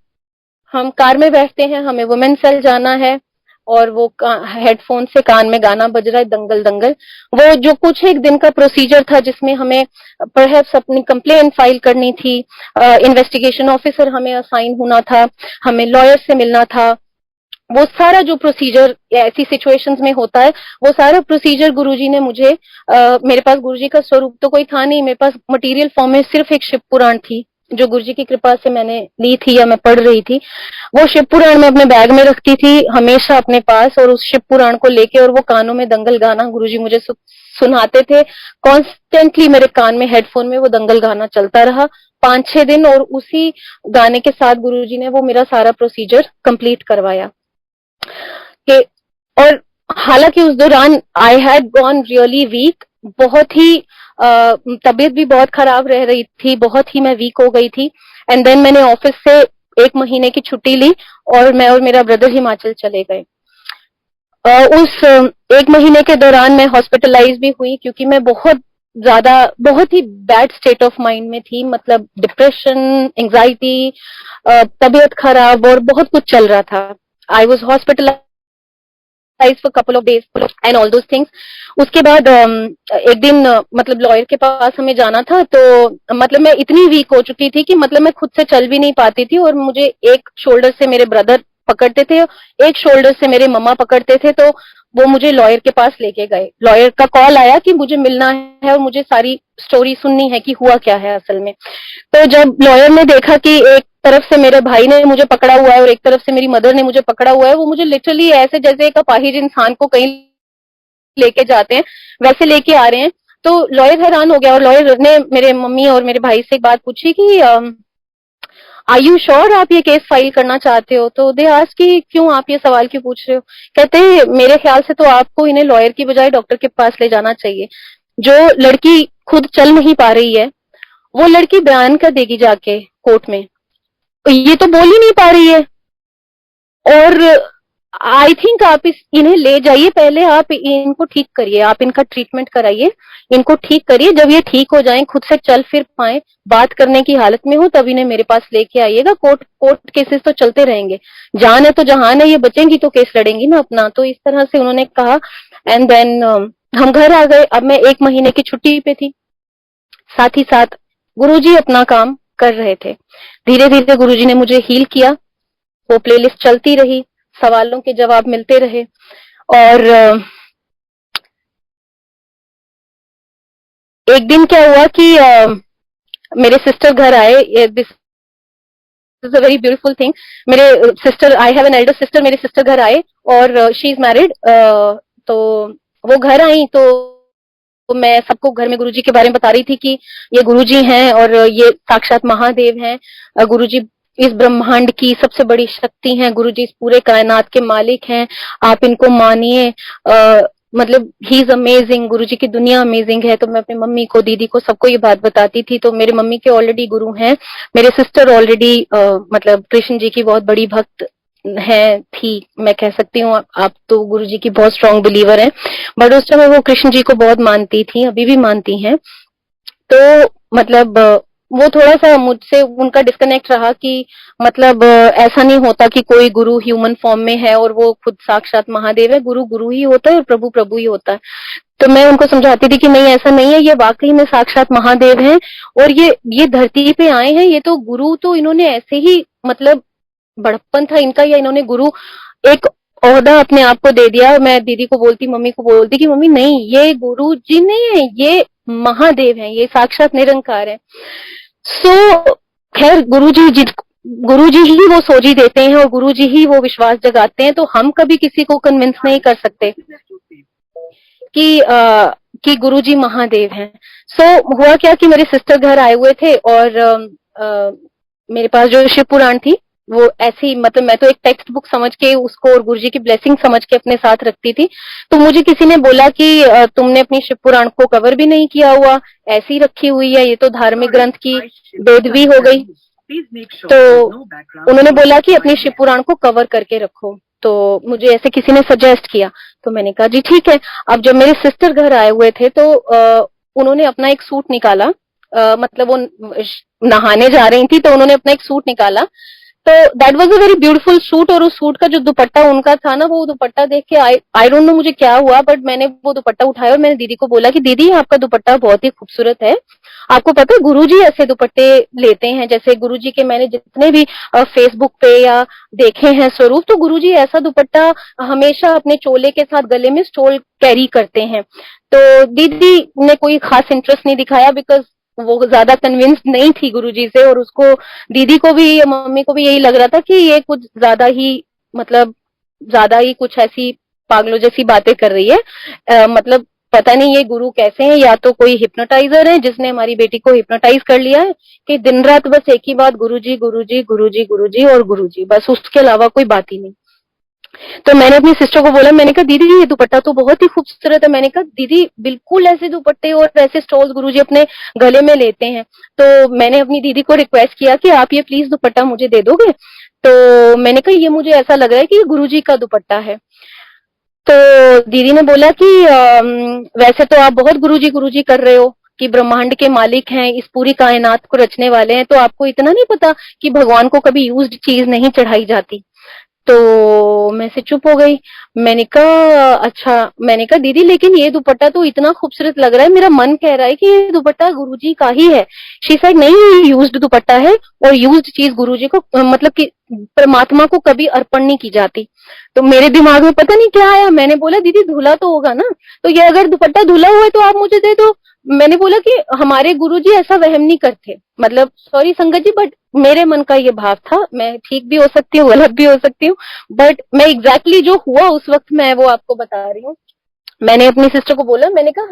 हम कार में बैठते हैं, हमें वुमेन सेल जाना है, और वो हेडफोन से कान में गाना बज रहा है दंगल दंगल। वो जो कुछ एक दिन का प्रोसीजर था जिसमें हमें परहैप्स अपनी कंप्लेन फाइल करनी थी, इन्वेस्टिगेशन ऑफिसर हमें असाइन होना था, हमें लॉयर से मिलना था, वो सारा जो प्रोसीजर ऐसी सिचुएशंस में होता है, वो सारा प्रोसीजर गुरुजी ने मुझे मेरे पास गुरुजी का स्वरूप तो कोई था नहीं, मेरे पास मटेरियल फॉर्म में सिर्फ एक शिव पुराण थी जो गुरुजी की कृपा से मैंने ली थी या मैं पढ़ रही थी। वो शिव पुराण मैं अपने बैग में रखती थी हमेशा अपने पास, और उस शिव पुराण को लेके और वो कानों में दंगल गाना गुरुजी मुझे सुनाते थे कॉन्स्टेंटली। मेरे कान में हेडफोन में वो दंगल गाना चलता रहा 5-6 दिन, और उसी गाने के साथ गुरुजी ने वो मेरा सारा प्रोसीजर कंप्लीट करवाया। कि और हालांकि उस दौरान I had gone really weak, बहुत ही तबीयत भी बहुत खराब रह रही थी, बहुत ही मैं वीक हो गई थी। एंड देन मैंने ऑफिस से 1 महीने की छुट्टी ली और मैं और मेरा ब्रदर हिमाचल चले गए। उस 1 महीने के दौरान मैं हॉस्पिटलाइज भी हुई, क्योंकि मैं बहुत ज्यादा, बहुत ही बैड स्टेट ऑफ माइंड में थी, मतलब डिप्रेशन, एंजाइटी, तबीयत खराब और बहुत कुछ चल रहा था। I was hospitalise for couple of days and all those things. उसके बाद एक दिन मतलब लॉयर के पास हमें जाना था, तो मतलब मैं इतनी वीक हो चुकी थी कि मतलब मैं खुद से चल भी नहीं पाती थी, और मुझे एक शोल्डर से मेरे ब्रदर पकड़ते थे, एक शोल्डर से मेरे मम्मा पकड़ते थे, तो वो मुझे लॉयर के पास लेके गए। लॉयर का कॉल आया कि मुझे मिलना है और मुझे सारी स्टोरी सुननी है कि हुआ क्या है असल में। तो जब लॉयर ने देखा कि एक तरफ से मेरे भाई ने मुझे पकड़ा हुआ है और एक तरफ से मेरी मदर ने मुझे पकड़ा हुआ है, वो मुझे लिटरली ऐसे जैसे एक अपाहिज इंसान को कहीं लेके जाते हैं वैसे लेके आ रहे हैं। तो लॉयर हैरान हो गया, और लॉयर ने मेरे मम्मी और मेरे भाई से एक बात पूछी कि आर यू श्योर आप ये केस फाइल करना चाहते हो? तो दे आस्क कि क्यों, आप ये सवाल क्यों पूछ रहे हो? कहते हैं मेरे ख्याल से तो आपको इन्हें लॉयर की बजाय डॉक्टर के पास ले जाना चाहिए। जो लड़की खुद चल नहीं पा रही है, वो लड़की बयान कर देगी जाके कोर्ट में, ये तो बोल ही नहीं पा रही है। और आई थिंक आप इन्हें ले जाइए, पहले आप इनको ठीक करिए, आप इनका ट्रीटमेंट कराइए, इनको ठीक करिए। जब ये ठीक हो जाएं, खुद से चल फिर पाए, बात करने की हालत में हो, तब इन्हें मेरे पास लेके आइएगा। कोर्ट कोर्ट केसेस तो चलते रहेंगे, जान है तो जहान है, ये बचेंगी तो केस लड़ेंगी ना अपना। तो इस तरह से उन्होंने कहा। एंड देन हम घर आ गए। अब मैं 1 महीने की छुट्टी पे थी, साथ ही साथ गुरुजी अपना काम कर रहे थे। धीरे धीरे गुरुजी ने मुझे हील किया, वो प्लेलिस्ट चलती रही, सवालों के जवाब मिलते रहे। और एक दिन क्या हुआ कि मेरे सिस्टर घर आए। This is a very beautiful thing. मेरे sister, I have an elder sister, मेरे सिस्टर घर आए और शी इज मैरिड। तो वो घर आई, तो मैं सबको घर में गुरुजी के बारे में बता रही थी कि ये गुरुजी हैं और ये साक्षात महादेव हैं। गुरुजी इस ब्रह्मांड की सबसे बड़ी शक्ति हैं, गुरुजी इस पूरे कायनात के मालिक हैं, आप इनको मानिए। मतलब ही इज अमेजिंग, गुरुजी की दुनिया अमेजिंग है। तो मैं अपनी मम्मी को, दीदी को, सबको ये बात बताती थी। तो मेरे मम्मी के ऑलरेडी गुरु हैं, मेरे सिस्टर ऑलरेडी मतलब कृष्ण जी की बहुत बड़ी भक्त है थी, मैं कह सकती हूँ। आप तो गुरु जी की बहुत स्ट्रांग बिलीवर हैं, बट उस समय वो कृष्ण जी को बहुत मानती थी, अभी भी मानती हैं। तो मतलब वो थोड़ा सा मुझसे उनका डिस्कनेक्ट रहा कि मतलब ऐसा नहीं होता कि कोई गुरु ह्यूमन फॉर्म में है और वो खुद साक्षात महादेव है। गुरु गुरु ही होता है और प्रभु प्रभु ही होता है। तो मैं उनको समझाती थी कि नहीं, ऐसा नहीं है, ये वाकई में साक्षात महादेव हैं और ये धरती पे आए हैं। ये तो गुरु तो इन्होंने ऐसे ही, मतलब बड़प्पन था इनका, या इन्होंने गुरु एक ओहदा अपने आप को दे दिया। मैं दीदी को बोलती, मम्मी को बोलती कि मम्मी नहीं, ये गुरु जी नहीं है, ये महादेव हैं, ये साक्षात निरंकार है। सो खैर गुरु जी ही वो सोजी देते हैं और गुरु जी ही वो विश्वास जगाते हैं। तो हम कभी किसी को कन्विंस नहीं कर सकते कि कि गुरु जी महादेव हैं। सो हुआ क्या कि मेरे सिस्टर घर आए हुए थे और मेरे पास जो शिव पुराण थी वो ऐसी, मतलब मैं तो एक टेक्स्ट बुक समझ के उसको और गुरुजी की ब्लेसिंग समझ के अपने साथ रखती थी। तो मुझे किसी ने बोला कि तुमने अपनी शिव पुराण को कवर भी नहीं किया हुआ, ऐसी रखी हुई है, ये तो धार्मिक ग्रंथ की बेदबी हो गई। तो उन्होंने बोला कि अपनी शिव पुराण को कवर करके रखो। तो मुझे ऐसे किसी ने सजेस्ट किया, तो मैंने कहा जी ठीक है। अब जब मेरे सिस्टर घर आए हुए थे तो उन्होंने अपना एक सूट निकाला, मतलब वो नहाने जा रही थी तो उन्होंने अपना एक सूट निकाला। तो that was a very beautiful suit, और उस सूट का जो दुपट्टा उनका था ना, वो दुपट्टा देख के आई डोंट नो मुझे क्या हुआ, बट मैंने वो दुपट्टा उठाया और मैंने दीदी को बोला कि दीदी आपका दुपट्टा बहुत ही खूबसूरत है। आपको पता है गुरुजी ऐसे दुपट्टे लेते हैं, जैसे गुरुजी के मैंने जितने भी फेसबुक पे या देखे हैं स्वरूप, तो गुरुजी ऐसा दुपट्टा हमेशा अपने चोले के साथ गले में स्टोल कैरी करते हैं। तो दीदी ने कोई खास इंटरेस्ट नहीं दिखाया, बिकॉज वो ज्यादा कन्विंस नहीं थी गुरुजी से, और उसको, दीदी को भी, मम्मी को भी यही लग रहा था कि ये कुछ ज्यादा ही, मतलब ज्यादा ही कुछ ऐसी पागलों जैसी बातें कर रही है। मतलब पता नहीं ये गुरु कैसे हैं, या तो कोई हिप्नोटाइजर है जिसने हमारी बेटी को हिप्नोटाइज कर लिया है कि दिन रात बस एक ही बात, गुरुजी गुरुजी गुरुजी गुरुजी और गुरुजी, बस उसके अलावा कोई बात ही नहीं। तो मैंने अपनी सिस्टर को बोला, मैंने कहा दीदी ये दुपट्टा तो बहुत ही खूबसूरत है। मैंने कहा दीदी बिल्कुल ऐसे दुपट्टे और ऐसे स्टॉल्स गुरुजी अपने गले में लेते हैं। तो मैंने अपनी दीदी को रिक्वेस्ट किया कि आप ये प्लीज दुपट्टा मुझे दे दोगे। तो मैंने कहा ये मुझे ऐसा लग रहा है कि ये गुरुजी का दुपट्टा है। तो दीदी ने बोला कि वैसे तो आप बहुत गुरुजी कर रहे हो कि ब्रह्मांड के मालिक हैं, इस पूरी कायनात को रचने वाले हैं, तो आपको इतना नहीं पता कि भगवान को कभी यूज्ड चीज नहीं चढ़ाई जाती। तो मैं से चुप हो गई। मैंने कहा अच्छा, मैंने कहा दीदी लेकिन ये दुपट्टा तो इतना खूबसूरत लग रहा है, मेरा मन कह रहा है कि ये दुपट्टा गुरुजी का ही है। शी सेड नहीं, ये यूज्ड दुपट्टा है और यूज्ड चीज गुरुजी को मतलब कि परमात्मा को कभी अर्पण नहीं की जाती। तो मेरे दिमाग में पता नहीं क्या आया, मैंने बोला दीदी धुला तो होगा ना, तो ये अगर दुपट्टा धुला हुआ है तो आप मुझे दे दो। मैंने बोला कि हमारे गुरुजी ऐसा वहम नहीं करते, मतलब सॉरी संगत जी, बट मेरे मन का ये भाव था। मैं ठीक भी हो सकती हूँ, गलत भी हो सकती हूँ, बट मैं एग्जैक्टली जो हुआ उस वक्त मैं वो आपको बता रही हूँ। मैंने अपनी सिस्टर को बोला, मैंने कहा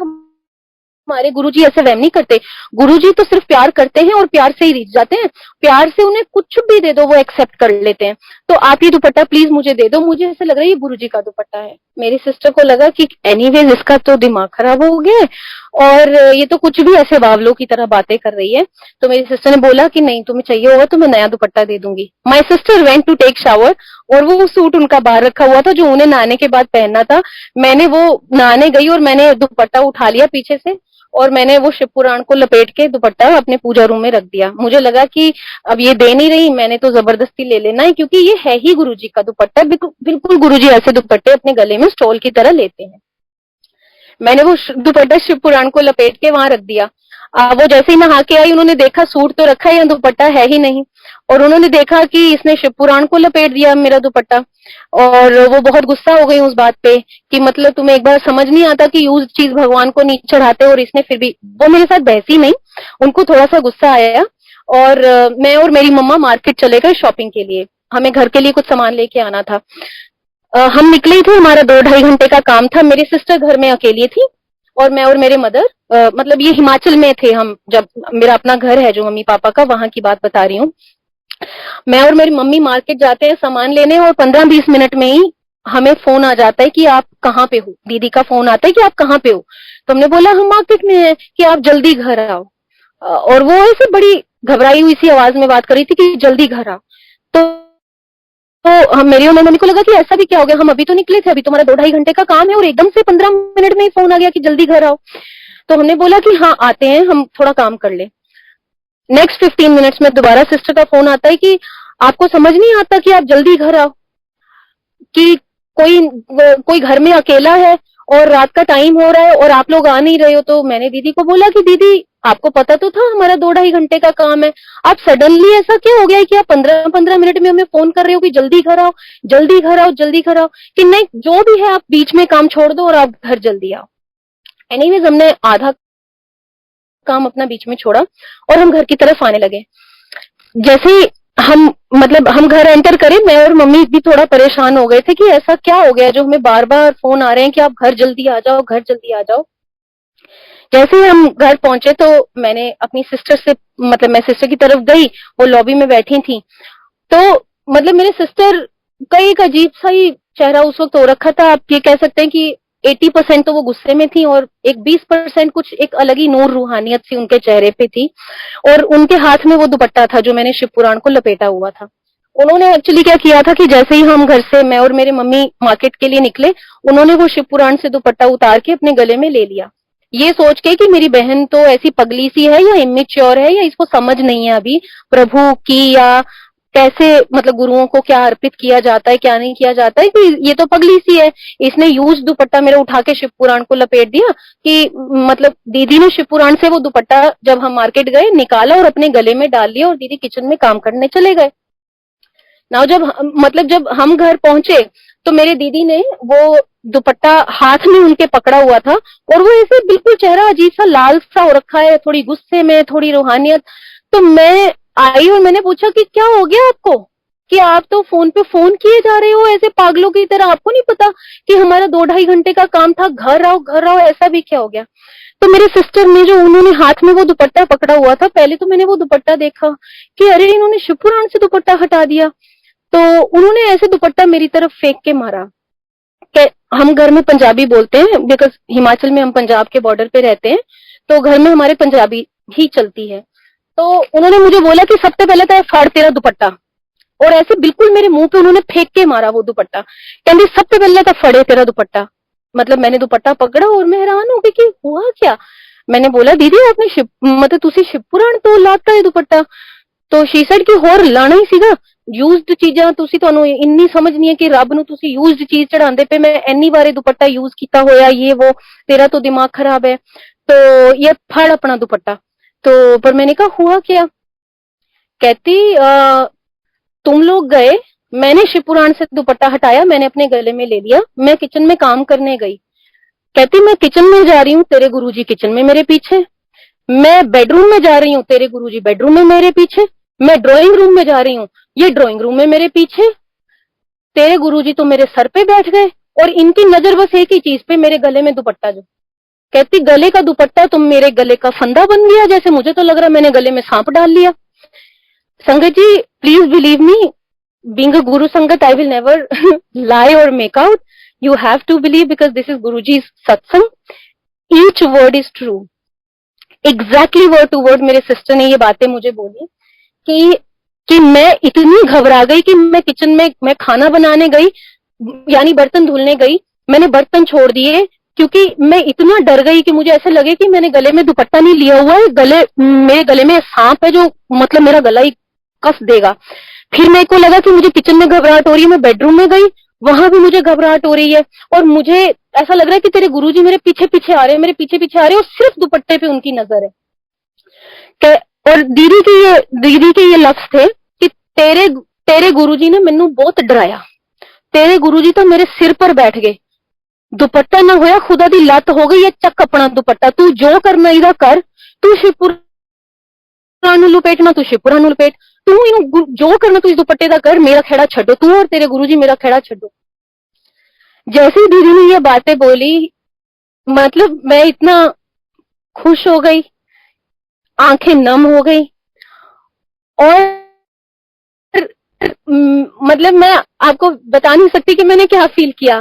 हमारे गुरुजी ऐसे वहम नहीं करते, गुरुजी तो सिर्फ प्यार करते हैं और प्यार से ही रिझ जाते हैं, प्यार से उन्हें कुछ भी दे दो वो एक्सेप्ट कर लेते हैं। तो आप ये दुपट्टा प्लीज मुझे दे दो, मुझे ऐसा लग रहा है ये गुरुजी का दुपट्टा है। मेरी सिस्टर को लगा कि एनीवेज इसका तो दिमाग खराब हो गया है और ये तो कुछ भी ऐसे बावलों की तरह बातें कर रही है। तो मेरी सिस्टर ने बोला कि नहीं तुम्हें चाहिए होगा तो मैं नया दुपट्टा दे दूंगी। My sister went to take shower और वो सूट उनका बाहर रखा हुआ था जो उन्हें नहाने के बाद पहनना था। मैंने वो नहाने गई और मैंने दुपट्टा उठा लिया पीछे से और मैंने वो शिव पुराण को लपेट के दुपट्टा अपने पूजा रूम में रख दिया। मुझे लगा कि अब ये दे नहीं रही, मैंने तो जबरदस्ती ले लेना है क्योंकि ये है ही गुरुजी का दुपट्टा। बिल्कुल गुरुजी ऐसे दुपट्टे अपने गले में स्टॉल की तरह लेते हैं। मैंने वो दुपट्टा शिव पुराण को लपेट के वहां रख दिया। वो जैसे ही नहा के आई उन्होंने देखा सूट तो रखा है या दुपट्टा है ही नहीं, और उन्होंने देखा कि इसने शिव पुराण को लपेट दिया मेरा दुपट्टा, और वो बहुत गुस्सा हो गई उस बात पे कि मतलब तुम्हें एक बार समझ नहीं आता कि यूज चीज भगवान को नहीं चढ़ाते, और इसने फिर भी वो मेरे साथ बहसी नहीं, उनको थोड़ा सा गुस्सा आया। और मैं और मेरी मम्मा मार्केट चले गए शॉपिंग के लिए, हमें घर के लिए कुछ सामान लेके आना था। हम निकले थे, हमारा 2-2.5 घंटे का काम था। मेरी सिस्टर घर में अकेली थी और मैं और मेरे मदर मतलब ये हिमाचल में थे हम, जब मेरा अपना घर है जो मम्मी पापा का, वहां की बात बता रही हूँ। मैं और मेरी मम्मी मार्केट जाते हैं सामान लेने और 15-20 मिनट में ही हमें फोन आ जाता है कि आप कहाँ पे हो। दीदी का फोन आता है कि आप कहाँ पे हो, तो हमने बोला हम मार्केट में हैं कि आप जल्दी घर आओ। और वो ऐसे बड़ी घबराई हुई सी आवाज में बात कर रही थी कि जल्दी घर आओ। तो हम मेरी और मेरी मम्मी को लगा कि ऐसा भी क्या हो गया, हम अभी तो निकले थे, अभी तुम्हारा 2-2.5 घंटे का काम है और एकदम से 15 मिनट में ही फोन आ गया कि जल्दी घर आओ। तो हमने बोला कि हाँ आते हैं, हम थोड़ा काम कर ले। नेक्स्ट 15 मिनट्स में दोबारा सिस्टर का फोन आता है कि आपको समझ नहीं आता कि आप जल्दी घर आओ, कि कोई घर में अकेला है और रात का टाइम हो रहा है और आप लोग आ नहीं रहे हो। तो मैंने दीदी को बोला कि दीदी आपको पता तो था हमारा 2-2.5 घंटे का काम है, आप सडनली ऐसा क्या हो गया है कि आप 15-15 मिनट में हमें फोन कर रहे हो कि जल्दी घर आओ, जल्दी घर आओ, जल्दी घर आओ, कि नहीं जो भी है आप बीच में काम छोड़ दो और आप घर जल्दी आओ। एनीवेज हमने आधा काम अपना बीच में छोड़ा और हम घर की तरफ आने लगे। जैसे ही हम मतलब हम घर एंटर करें, मैं और मम्मी भी थोड़ा परेशान हो गए थे कि ऐसा क्या हो गया जो हमें बार बार फोन आ रहे हैं कि आप घर जल्दी आ जाओ, घर जल्दी आ जाओ। जैसे ही हम घर पहुंचे तो मैंने अपनी सिस्टर से मतलब मैं सिस्टर की तरफ गई, वो लॉबी में बैठी थी। तो मतलब मेरे सिस्टर का एक अजीब सा ही चेहरा उस वक्त हो रखा था। आप ये कह सकते हैं कि 80% तो वो गुस्से में थी और एक 20% कुछ एक अलग ही नूर रूहानियत सी उनके चेहरे पे थी, और उनके हाथ में वो दुपट्टा था जो मैंने शिव पुराण को लपेटा हुआ था। उन्होंने एक्चुअली क्या किया था कि जैसे ही हम घर से मैं और मेरे मम्मी मार्केट के लिए निकले, उन्होंने वो शिव पुराण से दुपट्टा उतार के अपने गले में ले लिया, ये सोच के कि मेरी बहन तो ऐसी पगली सी है या इमेच्योर है या इसको समझ नहीं है अभी प्रभु की, या कैसे मतलब गुरुओं को क्या अर्पित किया जाता है क्या नहीं किया जाता है, कि ये तो पगली सी है, इसने यूज दुपट्टा मेरा उठा के शिव पुराण को लपेट दिया। कि मतलब दीदी ने शिव पुराण से वो दुपट्टा जब हम मार्केट गए निकाला और अपने गले में डाल लिया और दीदी किचन में काम करने चले गए। ना जब हम घर पहुंचे तो मेरे दीदी ने वो दुपट्टा हाथ में उनके पकड़ा हुआ था और वो ऐसे बिल्कुल चेहरा अजीब सा लाल सा हो रखा है, थोड़ी गुस्से में थोड़ी रूहानियत। तो मैं आई और मैंने पूछा कि क्या हो गया आपको, कि आप तो फोन पे फोन किए जा रहे हो ऐसे पागलों की तरह, आपको नहीं पता कि हमारा 2-2.5 घंटे का काम था, घर आओ, ऐसा भी क्या हो गया। तो मेरे सिस्टर ने जो उन्होंने हाथ में वो दुपट्टा पकड़ा हुआ था, पहले तो मैंने वो दुपट्टा देखा कि अरे इन्होंने शिव पुराण से दुपट्टा हटा दिया। तो उन्होंने ऐसे दुपट्टा मेरी तरफ फेंक के मारा। हम घर में पंजाबी बोलते हैं, बिकॉज हिमाचल में हम पंजाब के बॉर्डर पे रहते हैं, तो घर में हमारे पंजाबी ही चलती है। तो उन्होंने मुझे बोला कि सबसे पहले तो फाड़ तेरा दुपट्टा, और ऐसे बिल्कुल मेरे मुंह पे उन्होंने फेंक के मारा वो दुपट्टा। कहती सबसे पहले तो फड़े तेरा दुपट्टा। मतलब मैंने दुपट्टा पकड़ा और मैं हैरान हो गई कि हुआ क्या। मैंने बोला दीदी आपने मतलब तुसी शिवपुराण तो लाता है दुपट्टा। तो शी सेड कि होर लाना ही सीगा, यूज्ड चीजां तुसी ਤੁਹਾਨੂੰ ਇੰਨੀ ਸਮਝ नहीं है कि रब ਨੂੰ ਤੁਸੀਂ यूज्ड चीज चढ़ाते पे, मैं ਇੰਨੀ बारे दुपट्टा यूज किया होया, ये वो तेरा तो दिमाग खराब है, तो ये फड़ अपना दुपट्टा। तो पर मैंने कहा हुआ क्या। कहती तुम लोग गए, मैंने शिवपुराण से दुपट्टा हटाया, मैंने अपने गले में ले लिया, मैं किचन में काम करने गई। कहती मैं किचन में जा रही हूँ, तेरे गुरुजी किचन में मेरे पीछे, मैं बेडरूम में जा रही हूँ, तेरे गुरुजी बेडरूम में मेरे पीछे, मैं ड्राइंग रूम में जा रही हूँ, ये ड्राइंग रूम में मेरे पीछे, तेरे गुरुजी तो मेरे सर पे बैठ गए और इनकी नजर बस एक ही चीज पे, मेरे गले में दुपट्टा। जो कहती गले का दुपट्टा तुम मेरे गले का फंदा बन गया, जैसे मुझे तो लग रहा मैंने गले में सांप डाल लिया। संगत जी please believe me, being a guru sangat, I will never lie or make out. You have to believe because this is Guruji's satsang. Each word is true. Exactly word to word मेरे sister ने ये बातें मुझे बोली कि मैं इतनी घबरा गई कि मैं किचन में मैं खाना बनाने गई, यानी बर्तन धुलने गई, मैंने बर्तन छोड़ दिए क्योंकि मैं इतना डर गई कि मुझे ऐसा लगे कि मैंने गले में दुपट्टा नहीं लिया हुआ है, मेरे गले में सांप है जो मतलब मेरा गला ही कस देगा। फिर मेरे को लगा कि मुझे किचन में घबराहट हो रही है, मैं बेडरूम में गई, वहां भी मुझे घबराहट हो रही है और मुझे ऐसा लग रहा है कि तेरे गुरुजी मेरे पीछे पीछे आ रहे हैं, मेरे पीछे पीछे आ रहे हैं, और सिर्फ दुपट्टे पे उनकी नजर है। और दीदी के ये लफ्ज थे कि तेरे गुरुजी ने मैनू बहुत डराया, तेरे गुरुजी तो मेरे सिर पर बैठ गए, दुपट्टा ना होया खुदा दी लत हो गई, ये चक अपना दुपट्टा, तू जो करना इदा कर, तू शिवपुराण नू लपेटना, तू शिवपुराण नू लपेट, तू इनू जो करना तू इस दुपट्टे का कर, मेरा खेड़ा छड्डो, तू और तेरे गुरुजी मेरा खेड़ा छड्डो। जैसे ही दीदी ने ये बातें बोली, मतलब मैं इतना खुश हो गई, आंखें नम हो गई, और मतलब मैं आपको बता नहीं सकती कि मैंने क्या फील किया।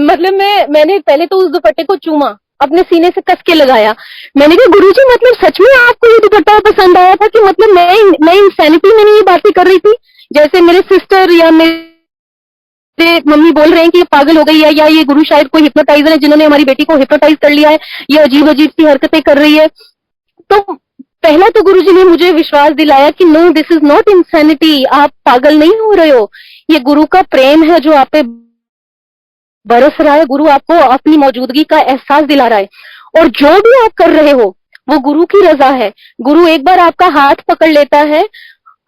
मतलब मैंने पहले तो उस दुपट्टे को चूमा, अपने सीने से कस के लगाया। मैंने कहा गुरुजी मतलब सच में आपको ये दुपट्टा पसंद आया था कि मतलब मैं इंसैनिटी में नहीं ये बातें कर रही थी, जैसे मेरे सिस्टर या मेरे मम्मी बोल रहे हैं कि ये पागल हो गई है, या ये गुरु शायद कोई हिप्नोटाइजर है जिन्होंने हमारी बेटी को हिप्नोटाइज कर लिया है, ये अजीब अजीब सी हरकतें कर रही है। तो पहला तो गुरुजी ने मुझे विश्वास दिलाया कि no this is not insanity, आप पागल नहीं हो रहे हो, ये गुरु का प्रेम है जो आप पे बरस रहा है, गुरु आपको अपनी मौजूदगी का एहसास दिला रहा है, और जो भी आप कर रहे हो वो गुरु की रजा है। गुरु एक बार आपका हाथ पकड़ लेता है,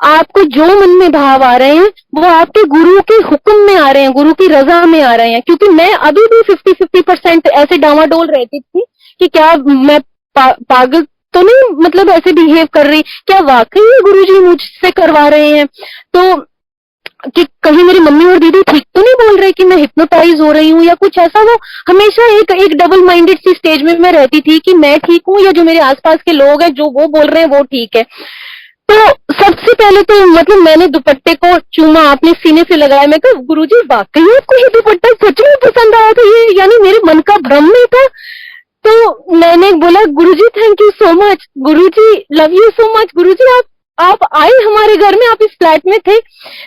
आपको जो मन में भाव आ रहे हैं वो आपके गुरु के हुक्म में आ रहे हैं, गुरु की रजा में आ रहे हैं। क्योंकि मैं अभी भी 50-50% ऐसे डावाडोल रहती थी कि क्या मैं पागल तो नहीं, मतलब ऐसे बिहेव कर रही, क्या वाकई गुरुजी मुझसे करवा रहे हैं, तो कि कहीं मेरी मम्मी और दीदी ठीक तो नहीं बोल रहे कि मैं हिप्नोटाइज हो रही हूँ या कुछ ऐसा। वो हमेशा एक डबल माइंडेड सी स्टेज में मैं रहती थी कि मैं ठीक हूँ या जो मेरे आसपास के लोग हैं जो वो बोल रहे हैं वो ठीक है। तो सबसे पहले तो मतलब मैंने दुपट्टे को चूमा, अपने सीने से लगाया, मैं कहा गुरुजी वाकई आपको ये दुपट्टा सच में पसंद आया था, ये यानी मेरे मन का भ्रम नहीं था। तो मैंने बोला Guruji thank you so much, Guruji love you so much, Guruji आप आए हमारे घर में, आप इस फ्लैट में थे।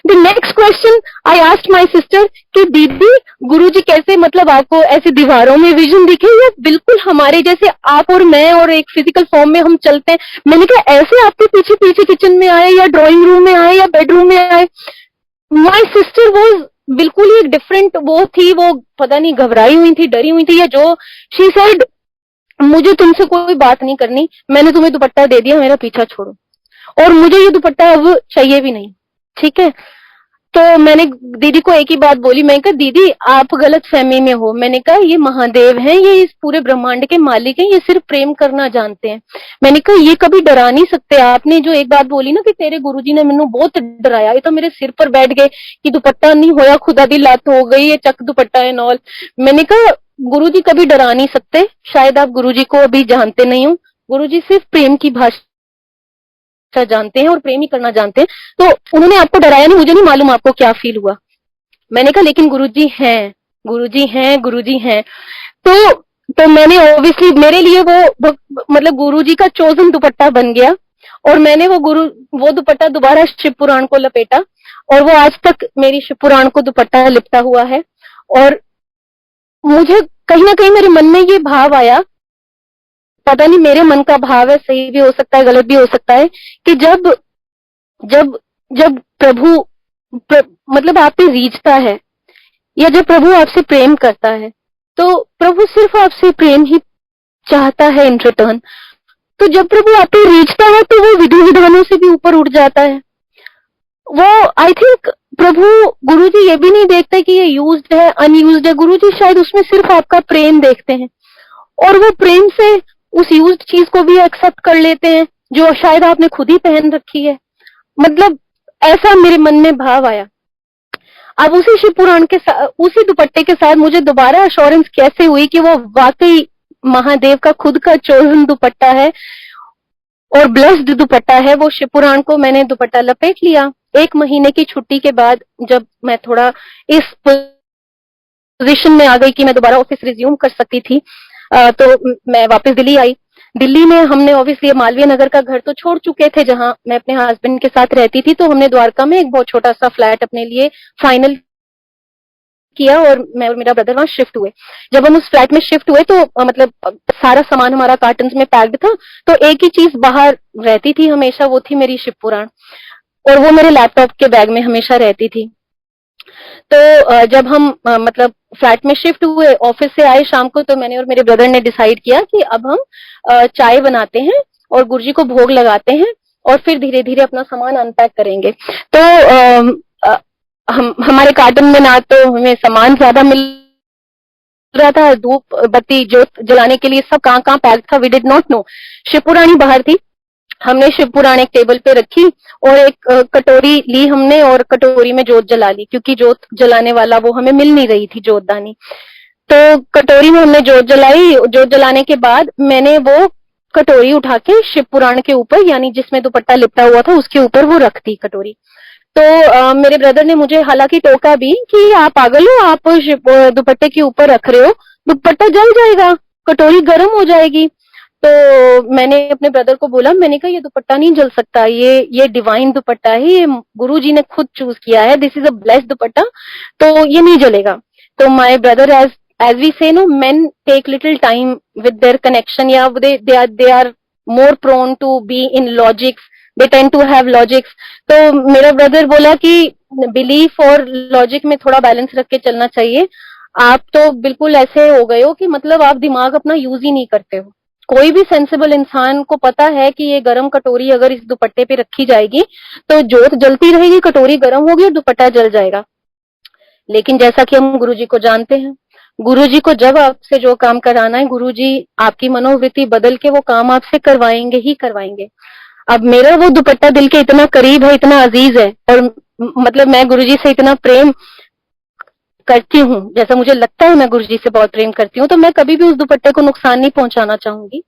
The next question I asked my sister कि दीदी गुरुजी कैसे मतलब आपको ऐसे दीवारों में विजन दिखे या बिल्कुल हमारे जैसे आप और मैं और एक फिजिकल फॉर्म में हम चलते हैं। मैंने कहा ऐसे आपके पीछे पीछे किचन में आए या ड्राइंग रूम में आए या बेडरूम में आए। माय सिस्टर वाज बिल्कुल ही एक डिफरेंट वो थी, वो पता नहीं घबराई हुई थी, डरी हुई थी या जो। शी सेड मुझे तुमसे कोई बात नहीं करनी, मैंने तुम्हें दुपट्टा दे दिया, मेरा पीछा छोड़ो, और मुझे ये दुपट्टा अब चाहिए भी नहीं, ठीक है। तो मैंने दीदी को एक ही बात बोली, मैं कहा दीदी आप गलत फहमी में हो, मैंने कहा ये महादेव हैं, ये इस पूरे ब्रह्मांड के मालिक हैं, ये सिर्फ प्रेम करना जानते हैं। मैंने कहा ये कभी डरा नहीं सकते। आपने जो एक बात बोली ना कि तेरे गुरुजी ने मैनू बहुत डराया, ये तो मेरे सिर पर बैठ गए कि दुपट्टा नहीं होया खुदा दी लत हो गई, ये चक दुपट्टा है नॉल। मैंने कहा गुरुजी कभी डरा नहीं सकते, शायद आप गुरुजी को अभी जानते नहीं हो, गुरुजी सिर्फ प्रेम की भाषा अच्छा जानते हैं और प्रेम ही करना जानते हैं, तो उन्होंने आपको डराया नहीं, मुझे नहीं मालूम आपको क्या फील हुआ। मैंने कहा लेकिन गुरुजी हैं, गुरुजी हैं, गुरुजी हैं। तो तो मैंने ऑब्वियसली मेरे लिए वो मतलब गुरुजी का चोजन दुपट्टा बन गया, और मैंने वो दुपट्टा दोबारा शिव पुराण को लपेटा, और वो आज तक मेरी शिव पुराण को दुपट्टा लिपटा हुआ है। और मुझे कहीं ना कहीं मेरे मन में ये भाव आया, पता नहीं मेरे मन का भाव है, सही भी हो सकता है गलत भी हो सकता है, कि जब जब जब प्रभु मतलब आप पे रीझता है, या जब प्रभु आपसे प्रेम करता है, तो प्रभु सिर्फ आपसे प्रेम ही चाहता है इन रिटर्न। तो जब प्रभु आप पे रीझता है तो वो विधि विधानों से भी ऊपर उठ जाता है। वो आई थिंक प्रभु गुरुजी ये भी नहीं देखते कि ये यूज्ड है अनयूज्ड है, गुरुजी शायद उसमें सिर्फ आपका प्रेम देखते हैं, और वो प्रेम से उस यूज्ड चीज को भी एक्सेप्ट कर लेते हैं जो शायद आपने खुद ही पहन रखी है। मतलब ऐसा मेरे मन में भाव आया। अब उसी शिव पुराण के साथ, उसी दुपट्टे के साथ मुझे दोबारा अश्योरेंस कैसे हुई कि वो वाकई महादेव का खुद का चोजन दुपट्टा है और ब्लेस्ड दुपट्टा है। वो शिव पुराण को मैंने दुपट्टा लपेट लिया। 1 महीने की छुट्टी के बाद जब मैं थोड़ा इस पोजीशन में आ गई कि मैं दोबारा ऑफिस रिज्यूम कर सकती थी, तो मैं वापस दिल्ली आई। दिल्ली में हमने ऑब्वियसली मालवीय नगर का घर तो छोड़ चुके थे जहां मैं अपने हस्बैंड के साथ रहती थी, तो हमने द्वारका में एक बहुत छोटा सा फ्लैट अपने लिए फाइनल किया, और मैं और मेरा ब्रदर वहां शिफ्ट हुए। जब हम उस फ्लैट में शिफ्ट हुए तो मतलब सारा सामान हमारा कार्टन्स में पैक्ड था, तो एक ही चीज बाहर रहती थी हमेशा, वो थी मेरी शिव पुराण, और वो मेरे लैपटॉप के बैग में हमेशा रहती थी। तो जब हम मतलब फ्लैट में शिफ्ट हुए, ऑफिस से आए शाम को, तो मैंने और मेरे ब्रदर ने डिसाइड किया कि अब हम चाय बनाते हैं और गुरुजी को भोग लगाते हैं, और फिर धीरे धीरे अपना सामान अनपैक करेंगे। तो हम हमारे कार्टन में ना तो हमें सामान ज्यादा मिल रहा था, धूप बत्ती जोत जलाने के लिए सब कहाँ कहाँ पैक था, वी डिड नॉट नो। शिवपुराणी बाहर थी, हमने शिवपुराण एक टेबल पे रखी और एक कटोरी ली हमने, और कटोरी में जोत जला ली, क्योंकि जोत जलाने वाला वो हमें मिल नहीं रही थी जोतदानी। तो कटोरी में हमने जोत जलाई। जोत जलाने के बाद मैंने वो कटोरी उठा के शिवपुराण के ऊपर, यानी जिसमें दुपट्टा लिपटा हुआ था उसके ऊपर वो रख दी कटोरी। तो मेरे ब्रदर ने मुझे हालांकि टोका भी कि आप पागल हो, आप दुपट्टे के ऊपर रख रहे हो, दुपट्टा जल जाएगा, कटोरी गर्म हो जाएगी। तो मैंने अपने ब्रदर को बोला, मैंने कहा ये दुपट्टा नहीं जल सकता, ये डिवाइन दुपट्टा है, ये गुरु जी ने खुद चूज किया है, this is a blessed dupatta, तो ये नहीं जलेगा। तो my brother, as we say no, men take little time with their connection, या they are more prone to be in logics, they tend to have logics. तो मेरा ब्रदर बोला कि बिलीफ और लॉजिक में थोड़ा बैलेंस रख के चलना चाहिए। आप तो बिल्कुल ऐसे हो गए हो कि मतलब आप दिमाग अपना यूज ही नहीं करते हो। कोई भी सेंसिबल इंसान को पता है कि ये गरम कटोरी अगर इस दुपट्टे पे रखी जाएगी तो जोत जलती रहेगी, कटोरी गर्म होगी और दुपट्टा जल जाएगा। लेकिन जैसा कि हम गुरुजी को जानते हैं, गुरुजी को जब आपसे जो काम कराना है, गुरुजी आपकी मनोवृत्ति बदल के वो काम आपसे करवाएंगे ही करवाएंगे। अब मेरा वो दुपट्टा दिल के इतना करीब है, इतना अजीज है, और मतलब मैं गुरुजी से इतना प्रेम करती हूँ, जैसा मुझे लगता है मैं गुरुजी से बहुत प्रेम करती हूँ, तो मैं कभी भी उस दुपट्टे को नुकसान नहीं पहुंचाना चाहूंगी।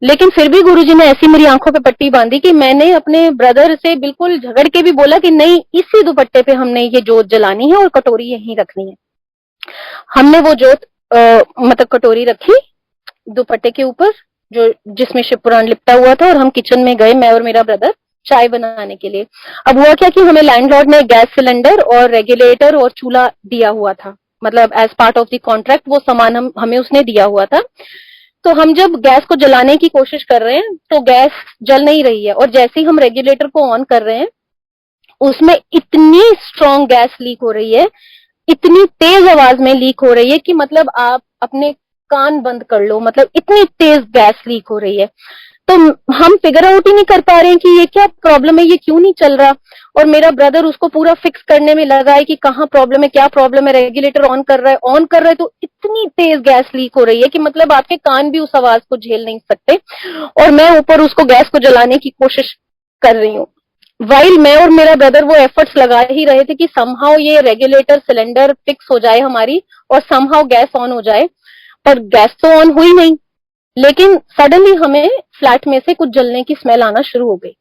लेकिन फिर भी गुरुजी ने ऐसी मेरी आंखों पे पट्टी बांधी कि मैंने अपने ब्रदर से बिल्कुल झगड़ के भी बोला कि नहीं, इसी दुपट्टे पे हमने ये जोत जलानी है और कटोरी यहीं रखनी है। हमने वो जोत मतलब कटोरी रखी दुपट्टे के ऊपर, जो जिसमें शिवपुराण लिपटा हुआ था, और हम किचन में गए, मैं और मेरा ब्रदर, चाय बनाने के लिए। अब हुआ क्या कि हमें लैंडलॉर्ड ने गैस सिलेंडर और रेगुलेटर और चूल्हा दिया हुआ था, मतलब as part of the contract वो सामान हमें उसने दिया हुआ था। तो हम जब गैस को जलाने की कोशिश कर रहे हैं तो गैस जल नहीं रही है, और जैसे ही हम रेगुलेटर को ऑन कर रहे हैं उसमें इतनी स्ट्रॉन्ग गैस लीक हो रही है, इतनी तेज आवाज में लीक हो रही है कि मतलब आप अपने कान बंद कर लो, मतलब इतनी तेज गैस लीक हो रही है। तो हम फिगर आउट ही नहीं कर पा रहे हैं कि ये क्या प्रॉब्लम है, ये क्यों नहीं चल रहा। और मेरा ब्रदर उसको पूरा फिक्स करने में लगा है कि कहाँ प्रॉब्लम है, क्या प्रॉब्लम है। रेगुलेटर ऑन कर रहा है तो इतनी तेज गैस लीक हो रही है कि मतलब आपके कान भी उस आवाज को झेल नहीं सकते, और मैं ऊपर उसको गैस को जलाने की कोशिश कर रही हूँ। वाइल मैं और मेरा ब्रदर वो एफर्ट्स लगा ही रहे थे कि समहाउ ये रेगुलेटर सिलेंडर फिक्स हो जाए हमारी, और समहाउ गैस ऑन हो जाए, पर गैस तो ऑन हुई नहीं। लेकिन सडनली हमें फ्लैट में से कुछ जलने की स्मेल आना शुरू हो गई।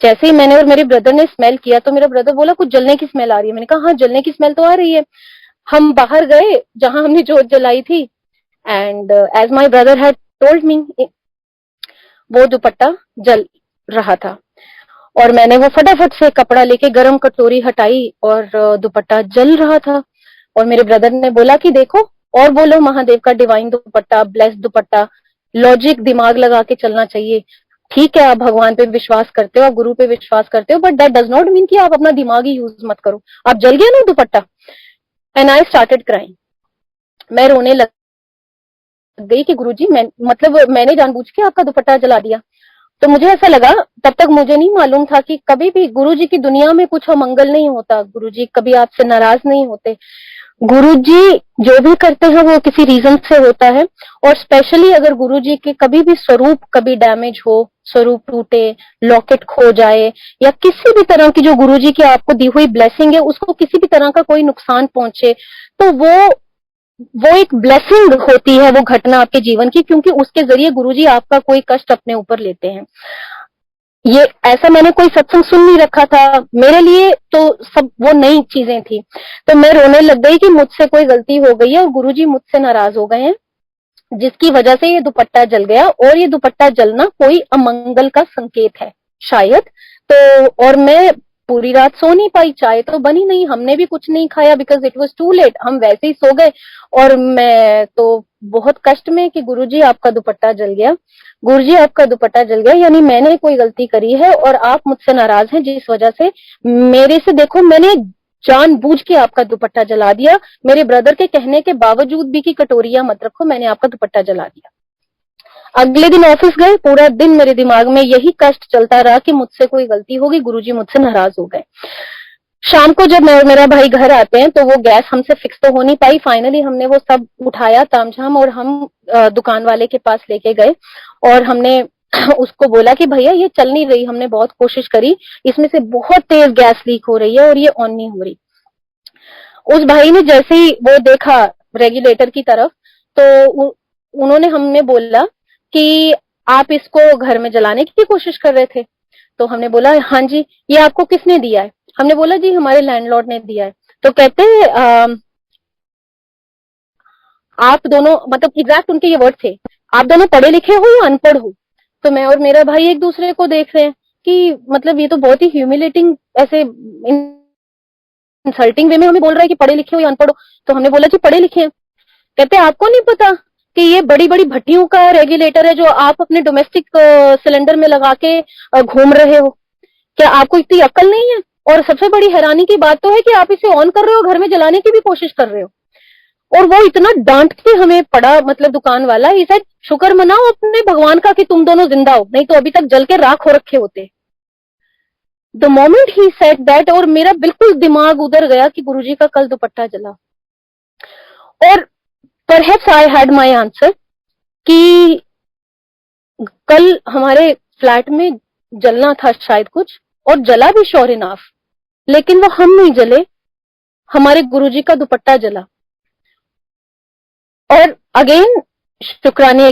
जैसे ही मैंने और मेरे ब्रदर ने स्मेल किया तो मेरा ब्रदर बोला कुछ जलने की स्मेल आ रही है। मैंने कहा हाँ जलने की स्मेल तो आ रही है। हम बाहर गए जहां हमने जोत जलाई थी, and as my brother had told me, वो दुपट्टा जल रहा था। और मैंने वो फटाफट से कपड़ा लेके गरम कटोरी हटाई और दुपट्टा जल रहा था। और मेरे ब्रदर ने बोला कि देखो और बोलो महादेव का डिवाइन दुपट्टा, ब्लेस्ड दुपट्टा। लॉजिक, दिमाग लगा के चलना चाहिए। ठीक है आप भगवान पे विश्वास करते हो, आप गुरु पे विश्वास करते हो, but that does not mean कि आप अपना दिमाग ही यूज मत करो। आप जल गया ना दुपट्टा। And I started crying. मैं रोने लग गई कि गुरुजी मतलब मैंने जानबूझ के आपका दुपट्टा जला दिया। तो मुझे ऐसा लगा, तब तक मुझे नहीं मालूम था कि कभी भी गुरुजी की दुनिया में कुछ अमंगल नहीं होता। गुरुजी कभी आपसे नाराज नहीं होते। गुरुजी जो भी करते हैं वो किसी रीजन से होता है। और स्पेशली अगर गुरुजी के कभी भी स्वरूप कभी डैमेज हो, स्वरूप टूटे, लॉकेट खो जाए, या किसी भी तरह की जो गुरुजी की आपको दी हुई ब्लेसिंग है उसको किसी भी तरह का कोई नुकसान पहुंचे, तो वो एक ब्लेसिंग होती है वो घटना आपके जीवन की, क्योंकि उसके जरिए गुरुजी आपका कोई कष्ट अपने ऊपर लेते हैं। ये ऐसा मैंने कोई सत्संग सुन नहीं रखा था, मेरे लिए तो सब वो नई चीजें थी। तो मैं रोने लग गई कि मुझसे कोई गलती हो गई है और गुरुजी मुझसे नाराज हो गए हैं, जिसकी वजह से ये दुपट्टा जल गया। और ये दुपट्टा जलना कोई अमंगल का संकेत है शायद। तो और मैं पूरी रात सो नहीं पाई, चाय तो बनी नहीं, हमने भी कुछ नहीं खाया because it was too late, हम वैसे ही सो गए। और मैं तो बहुत कष्ट में कि गुरुजी आपका दुपट्टा जल गया, गुरुजी आपका दुपट्टा जल गया, यानी मैंने कोई गलती करी है और आप मुझसे नाराज हैं, जिस वजह से मेरे से देखो मैंने जानबूझ के आपका दुपट्टा जला दिया। मेरे ब्रदर के कहने के बावजूद भी कि कटोरियां मत रखो, मैंने आपका दुपट्टा जला दिया। अगले दिन ऑफिस गए, पूरा दिन मेरे दिमाग में यही कष्ट चलता रहा कि मुझसे कोई गलती होगी, गुरुजी मुझसे नाराज हो गए। शाम को जब मैं और मेरा भाई घर आते हैं तो वो गैस हमसे फिक्स तो हो नहीं पाई। फाइनली हमने वो सब उठाया तामझाम और हम दुकान वाले के पास लेके गए और हमने उसको बोला कि भैया ये चल नहीं रही, हमने बहुत कोशिश करी, इसमें से बहुत तेज गैस लीक हो रही है और ये ऑन नहीं हो रही। उस भाई ने जैसे ही वो देखा रेगुलेटर की तरफ, तो उन्होंने हमने बोला कि आप इसको घर में जलाने की कोशिश कर रहे थे। तो हमने बोला हाँ जी, ये आपको किसने दिया है? हमने बोला जी हमारे लैंडलॉर्ड ने दिया है। तो कहते आप दोनों, मतलब एग्जैक्ट उनके ये वर्ड थे, आप दोनों पढ़े लिखे हो या अनपढ़ हो? तो मैं और मेरा भाई एक दूसरे को देख रहे हैं कि मतलब ये तो बहुत ही ह्यूमिलेटिंग, ऐसे इंसल्टिंग वे में हमें बोल रहा है कि पढ़े लिखे हो या अनपढ़ हो। तो हमने बोला जी पढ़े लिखे हैं। कहते आपको नहीं पता कि ये बड़ी बड़ी भट्टियों का रेगुलेटर है जो आप अपने डोमेस्टिक सिलेंडर में लगा के घूम रहे हो? क्या आपको इतनी अक्ल नहीं है? और सबसे बड़ी हैरानी की बात तो है कि आप इसे ऑन कर रहे हो, घर में जलाने की भी कोशिश कर रहे हो। और वो इतना डांट के हमें पड़ा, मतलब दुकान वाला, ही सेड शुक्र मनाओ अपने भगवान का कि तुम दोनों जिंदा हो, नहीं तो अभी तक जल के राख हो रखे होते। The moment he said that, और मेरा बिल्कुल दिमाग उधर गया कि गुरुजी का कल दुपट्टा जला। और perhaps I had my answer कि कल हमारे फ्लैट में जलना था शायद कुछ, और जला भी श्योर इनफ, लेकिन वो हम नहीं जले, हमारे गुरुजी का दुपट्टा जला। और अगेन शुक्राने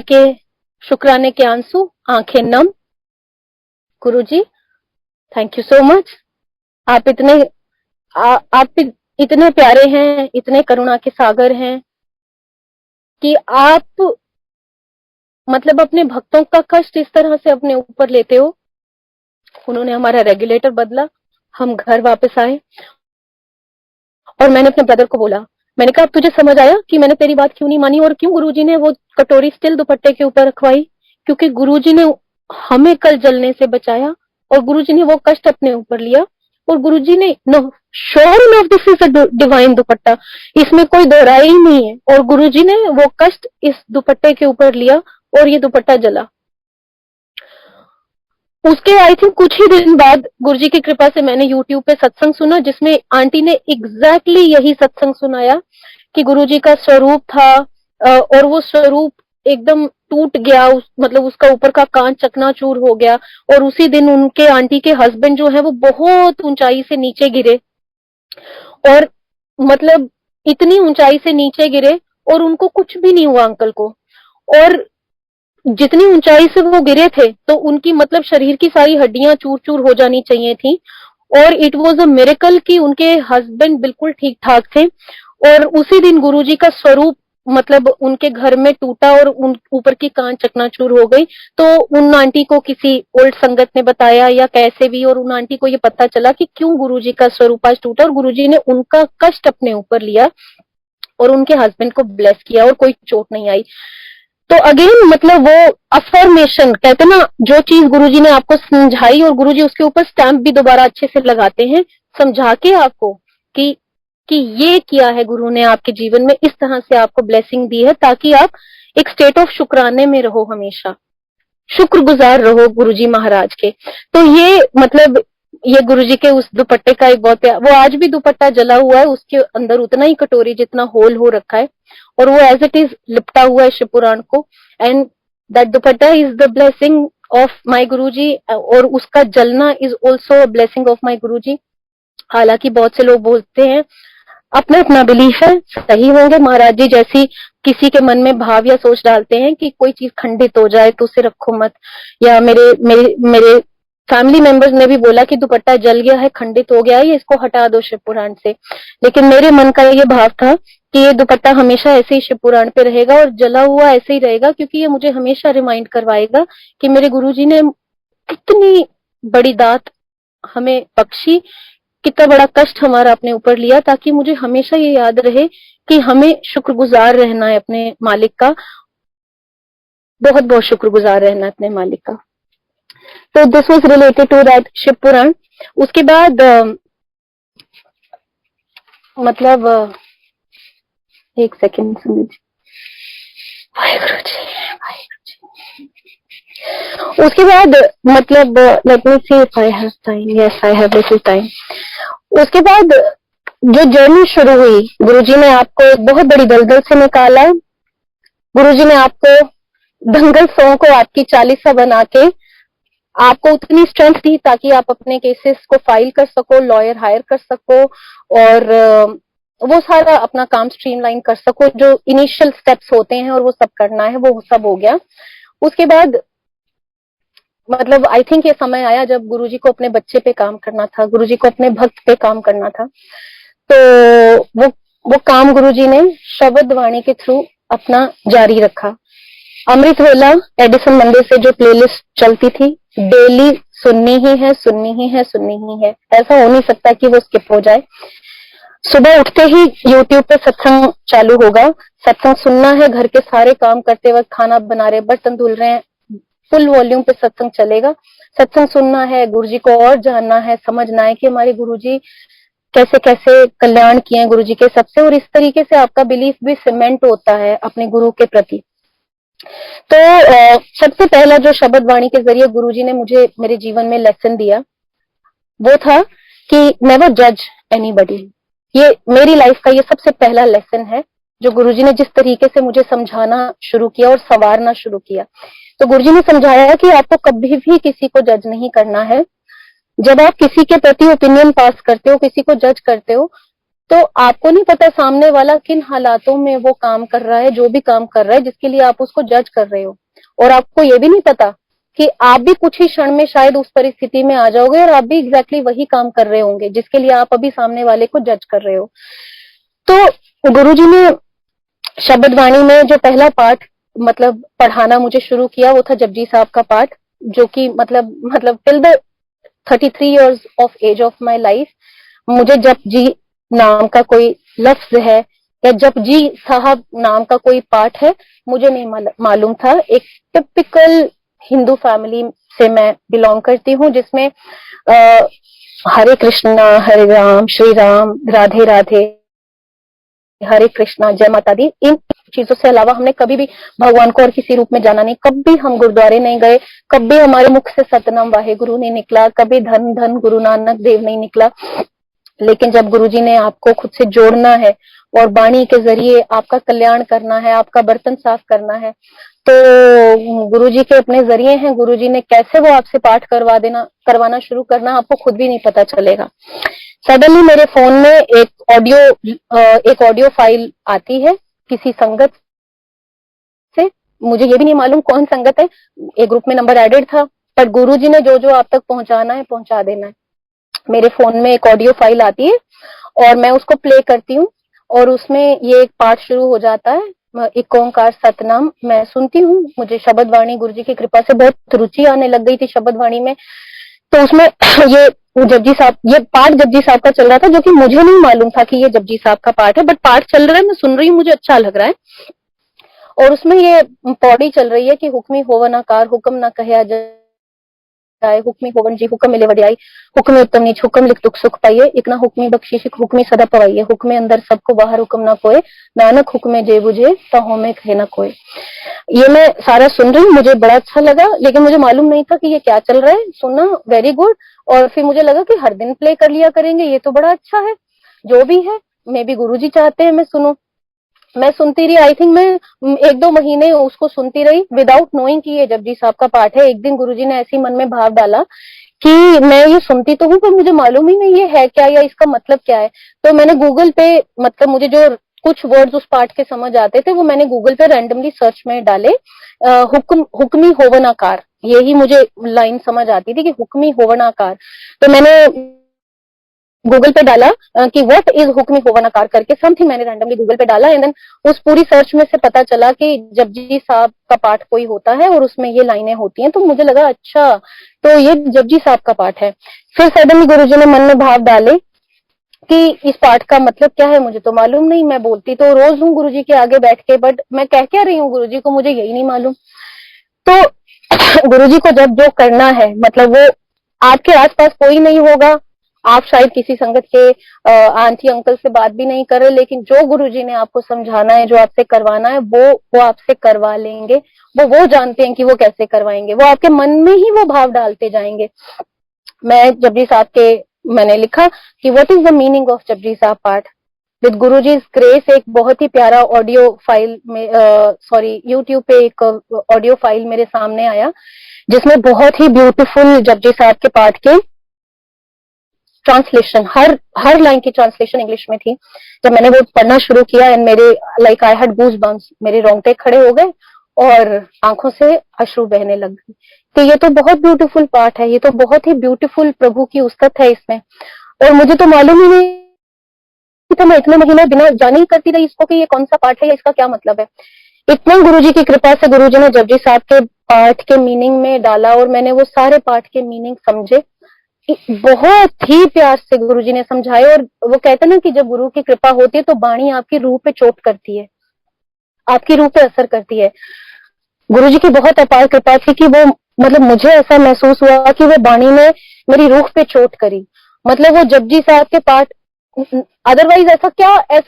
के आंसू, आंखें नम। गुरुजी थैंक यू सो मच, आप आप इतने प्यारे हैं, इतने करुणा के सागर हैं कि आप मतलब अपने भक्तों का कष्ट इस तरह से अपने ऊपर लेते हो। उन्होंने हमारा रेगुलेटर बदला, हम घर वापस आए और मैंने अपने ब्रदर को बोला, मैंने कहा अब तुझे समझ आया कि मैंने तेरी बात क्यों नहीं मानी और क्यों गुरुजी ने वो कटोरी स्टिल दुपट्टे के ऊपर रखवाई? क्योंकि गुरुजी ने हमें कल जलने से बचाया और गुरुजी ने वो कष्ट अपने ऊपर लिया। और गुरुजी ने no sure enough this is a divine dupatta, इसमें कोई दोहराई ही नहीं है। और गुरुजी ने वो कष्ट इस दुपट्टे के ऊपर लिया और ये दुपट्टा जला। उसके आई थिंक कुछ ही दिन बाद गुरुजी की कृपा से मैंने यूट्यूब पे सत्संग सुना, जिसमें आंटी ने एग्जैक्टली यही सत्संग सुनाया कि गुरुजी का स्वरूप था और वो स्वरूप एकदम टूट गया, मतलब उसका ऊपर का कांच चकनाचूर हो गया। और उसी दिन उनके आंटी के हस्बैंड जो है वो बहुत ऊंचाई से नीचे गिरे, और मतलब इतनी ऊंचाई से नीचे गिरे और उनको कुछ भी नहीं हुआ अंकल को। और जितनी ऊंचाई से वो गिरे थे तो उनकी मतलब शरीर की सारी हड्डियां चूर चूर हो जानी चाहिए थी, और इट वाज अ मिरेकल कि उनके हस्बैंड बिल्कुल ठीक ठाक थे। और उसी दिन गुरुजी का स्वरूप मतलब उनके घर में टूटा और उन ऊपर की कान चकनाचूर हो गई। तो उन आंटी को किसी ओल्ड संगत ने बताया या कैसे भी, और उन आंटी को ये पता चला कि क्यों गुरुजी का स्वरूप आज टूटा, और गुरुजी ने उनका कष्ट अपने ऊपर लिया और उनके हस्बैंड को ब्लेस किया और कोई चोट नहीं आई। तो अगेन मतलब वो अफर्मेशन कहते ना, जो चीज गुरुजी ने आपको समझाई और गुरुजी उसके ऊपर स्टैंप भी दोबारा अच्छे से लगाते हैं, समझा के आपको कि कि ये किया है गुरु ने आपके जीवन में, इस तरह से आपको ब्लेसिंग दी है ताकि आप एक स्टेट ऑफ शुक्राने में रहो, हमेशा शुक्रगुजार रहो गुरुजी महाराज के। तो ये मतलब ये गुरुजी के उस दुपट्टे का एक बहुत, वो आज भी दुपट्टा जला हुआ है, उसके अंदर उतना ही कटोरी जितना होल हो रखा है, और वो एज इट इज लिपटा हुआ है शिव पुराण को। And that dupatta is the blessing of my Guruji, और उसका जलना is also blessing of my Guruji. हालांकि बहुत से लोग बोलते हैं, अपना अपना बिलीफ है, सही होंगे महाराज जी, जैसी किसी के मन में भाव या सोच डालते हैं कि कोई चीज खंडित हो जाए तो उसे रखो मत, या मेरे मेरे मेरे फैमिली मेंबर्स ने भी बोला कि दुपट्टा जल गया है, खंडित हो गया है, ये इसको हटा दो शिव पुराण से। लेकिन मेरे मन का ये भाव था कि ये दुपट्टा हमेशा ऐसे ही शिव पुराण पे रहेगा और जला हुआ ऐसे ही रहेगा, क्योंकि ये मुझे हमेशा रिमाइंड करवाएगा कि मेरे गुरुजी ने कितनी बड़ी दात हमें बख्शी, कितना बड़ा कष्ट हमारा अपने ऊपर लिया, ताकि मुझे हमेशा ये याद रहे कि हमें शुक्रगुजार रहना है अपने मालिक का, बहुत बहुत शुक्रगुजार रहना है अपने मालिक का। तो this was related to that Shiv Puran. उसके बाद मतलब एक सेकेंड समझ, वाहेगुरु जी वाहेगुरु जी। उसके बाद मतलब let me see if I have time, yes I have little time. उसके बाद जो जर्नी शुरू हुई, गुरुजी ने आपको एक बहुत बड़ी दलदल से निकाला, गुरुजी ने आपको दंगल सॉन्ग को आपकी चालीसा बना के आपको उतनी स्ट्रेंथ दी ताकि आप अपने केसेस को फाइल कर सको, लॉयर हायर कर सको, और वो सारा अपना काम स्ट्रीमलाइन कर सको, जो इनिशियल स्टेप्स होते हैं और वो सब करना है, वो सब हो गया। उसके बाद मतलब आई थिंक ये समय आया जब गुरुजी को अपने बच्चे पे काम करना था, गुरुजी को अपने भक्त पे काम करना था। तो वो काम गुरुजी ने शब्द वाणी के थ्रू अपना जारी रखा। अमृत वेला एडिसन मंदिर से जो प्लेलिस्ट चलती थी, डेली सुननी ही है, सुननी ही है, सुननी ही है, ऐसा हो नहीं सकता कि वो स्किप हो जाए। सुबह उठते ही यूट्यूब पे सत्संग चालू होगा, सत्संग सुनना है, घर के सारे काम करते वक्त, खाना बना रहे, बर्तन धुल रहे हैं, फुल वॉल्यूम पे सत्संग चलेगा, सत्संग सुनना है, गुरुजी को और जानना है, समझना है कि हमारे गुरुजी कैसे कैसे कल्याण किए हैं गुरुजी के सबसे, और इस तरीके से आपका बिलीफ भी सीमेंट होता है अपने गुरु के प्रति। तो सबसे पहला जो शब्द वाणी के जरिए गुरुजी ने मुझे मेरे जीवन में लेसन दिया वो था कि नेवर जज एनीबॉडी। ये मेरी लाइफ का ये सबसे पहला लेसन है जो गुरुजी ने जिस तरीके से मुझे समझाना शुरू किया और संवारना शुरू किया। तो गुरुजी ने समझाया कि आपको कभी भी किसी को जज नहीं करना है। जब आप किसी के प्रति ओपिनियन पास करते हो, किसी को जज करते हो, तो आपको नहीं पता सामने वाला किन हालातों में वो काम कर रहा है, जो भी काम कर रहा है जिसके लिए आप उसको जज कर रहे हो, और आपको ये भी नहीं पता कि आप भी कुछ ही क्षण में शायद उस परिस्थिति में आ जाओगे और आप भी एग्जैक्टली वही काम कर रहे होंगे जिसके लिए आप अभी सामने वाले को जज कर रहे हो। तो गुरुजी ने शब्द वाणी में जो पहला पाठ मतलब पढ़ाना मुझे शुरू किया वो था जपजी साहब का पाठ, जो कि मतलब till the 33 years of age of my life मुझे जपजी नाम का कोई लफ्ज है या जपजी साहब नाम का कोई पाठ है मुझे नहीं मालूम था। एक टिपिकल हिंदू फैमिली से मैं बिलोंग करती हूँ जिसमें हरे कृष्णा, हरे राम, श्री राम, राधे राधे, हरे कृष्णा, जय माता दी, इन चीजों से अलावा हमने कभी भी भगवान को और किसी रूप में जाना नहीं। कभी हम गुरुद्वारे नहीं गए, कभी हमारे मुख से सतनाम वाहे गुरु नहीं निकला, कभी धन धन गुरु नानक देव नहीं निकला। लेकिन जब गुरुजी ने आपको खुद से जोड़ना है और वाणी के जरिए आपका कल्याण करना है, आपका बर्तन साफ करना है, तो गुरुजी के अपने जरिए हैं। गुरुजी ने कैसे वो आपसे पाठ करवाना शुरू करना आपको खुद भी नहीं पता चलेगा। सडनली मेरे फोन में एक ऑडियो फाइल आती है किसी संगत से, मुझे ये भी नहीं मालूम कौन संगत है, एक ग्रुप में नंबर एडेड था, पर गुरुजी ने जो जो आप तक पहुंचाना है पहुंचा देना है। मेरे फोन में एक ऑडियो फाइल आती है और मैं उसको प्ले करती हूँ और उसमें ये एक पाठ शुरू हो जाता है, एक ओंकार सतनाम मैं सुनती हूँ। मुझे शब्द वाणी गुरुजी की कृपा से बहुत रुचि आने लग गई थी शब्द वाणी में। तो उसमें ये जपजी साहब, ये पाठ जपजी साहब का चल रहा था, जो कि मुझे नहीं मालूम था कि ये जपजी साहब का पाठ है, बट पाठ चल रहा है, मैं सुन रही हूँ, मुझे अच्छा लग रहा है। और उसमें ये पौड़ी चल रही है कि हुक्मी होवनाकार हुक्म ना कहया जाए, हुक्मी होवन जी हुक्म मिले वड्याई, हुक्मी उत्तम नीच हुक्म लिख दुख सुख पाइए, इतना हुक्मी बख्शीश हुक्मी सदा पवाइए, हुक्मे अंदर सबको बाहर हुक्म ना कोई, नानक हुक्मे जे बुझे तहो में कहे ना कोई। ये मैं सारा सुन रही हूँ, मुझे बड़ा अच्छा लगा, लेकिन मुझे मालूम नहीं था कि ये क्या चल रहा है। सुनना वेरी गुड। और फिर मुझे लगा कि हर दिन प्ले कर लिया करेंगे, ये तो बड़ा अच्छा है। जो भी है, मे भी गुरुजी चाहते हैं मैं सुनूं। मैं सुनती रही, आई थिंक मैं 1-2 महीने उसको सुनती रही विदाउट नोइंग कि ये जपजी साहब का पाठ है। एक दिन गुरुजी ने ऐसी मन में भाव डाला कि मैं ये सुनती तो हूँ पर मुझे मालूम ही नहीं ये है क्या या इसका मतलब क्या है। तो मैंने गूगल पे, मतलब मुझे जो कुछ वर्ड्स उस पाठ के समझ आते थे वो मैंने गूगल पे रैंडमली सर्च में डाले। हुक्मी होवनाकार, यही मुझे लाइन समझ आती थी कि हुक्मी होवनाकार। तो मैंने गूगल पे डाला कि व्हाट इज हुक्मी होवनाकार करके समथिंग, मैंने रैंडमली गूगल पे डाला एंड देन उस पूरी सर्च में से पता चला कि जपजी साहब का पाठ कोई होता है और उसमें ये लाइनें होती हैं। तो मुझे लगा अच्छा, तो ये जपजी साहब का पाठ है। फिर सडनली गुरुजी ने मन में भाव डाले कि इस पाठ का मतलब क्या है, मुझे तो मालूम नहीं। मैं बोलती तो रोज हूँ गुरुजी के आगे बैठ के, बट मैं कह क्या रही हूँ गुरुजी को, मुझे यही नहीं मालूम। तो गुरुजी को जब जो करना है, मतलब वो आपके आसपास कोई नहीं होगा, आप शायद किसी संगत के आंटी अंकल से बात भी नहीं कर रहे, लेकिन जो गुरुजी ने आपको समझाना है, जो आपसे करवाना है, वो आपसे करवा लेंगे। वो जानते हैं कि वो कैसे करवाएंगे, वो आपके मन में ही वो भाव डालते जाएंगे। मैं जपजी साहब के, मैंने लिखा कि what is the meaning of Japji साहब पाठ विद गुरुजी's ग्रेस। एक बहुत ही प्यारा ऑडियो फाइल में, सॉरी यूट्यूब पे एक ऑडियो फाइल मेरे सामने आया जिसमें बहुत ही ब्यूटीफुल जपजी साहब के पाठ के ट्रांसलेशन, हर लाइन की ट्रांसलेशन इंग्लिश में थी। जब मैंने वो पढ़ना शुरू किया एंड मेरे like I had goose bumps, मेरे रोंगटे खड़े हो गए और आंखों से अश्रु बहने लग गए। तो ये तो बहुत ब्यूटीफुल पाठ है, ये तो बहुत ही ब्यूटीफुल प्रभु की उस्तत है इसमें। और मुझे तो मालूम ही नहीं था, मैं इतने महीने बिना जाने ही करती रही इसको कि ये कौन सा पाठ है या इसका क्या मतलब है। इतना गुरुजी की कृपा से गुरुजी ने जपजी साहब के पाठ के मीनिंग में डाला और मैंने वो सारे पाठ के मीनिंग समझे। बहुत ही प्यार से गुरुजी ने समझाए। और वो कहते हैं ना कि जब गुरु की कृपा होती है तो वाणी आपकी रूह पे चोट करती है, आपकी रूह पे असर करती है। गुरुजी की बहुत अपार कृपा थी कि वो, मतलब मुझे ऐसा महसूस हुआ कि वो वाणी ने मेरी रूह पे चोट करी। मतलब वो जपजी साहब के पाठ, अदरवाइज ऐसा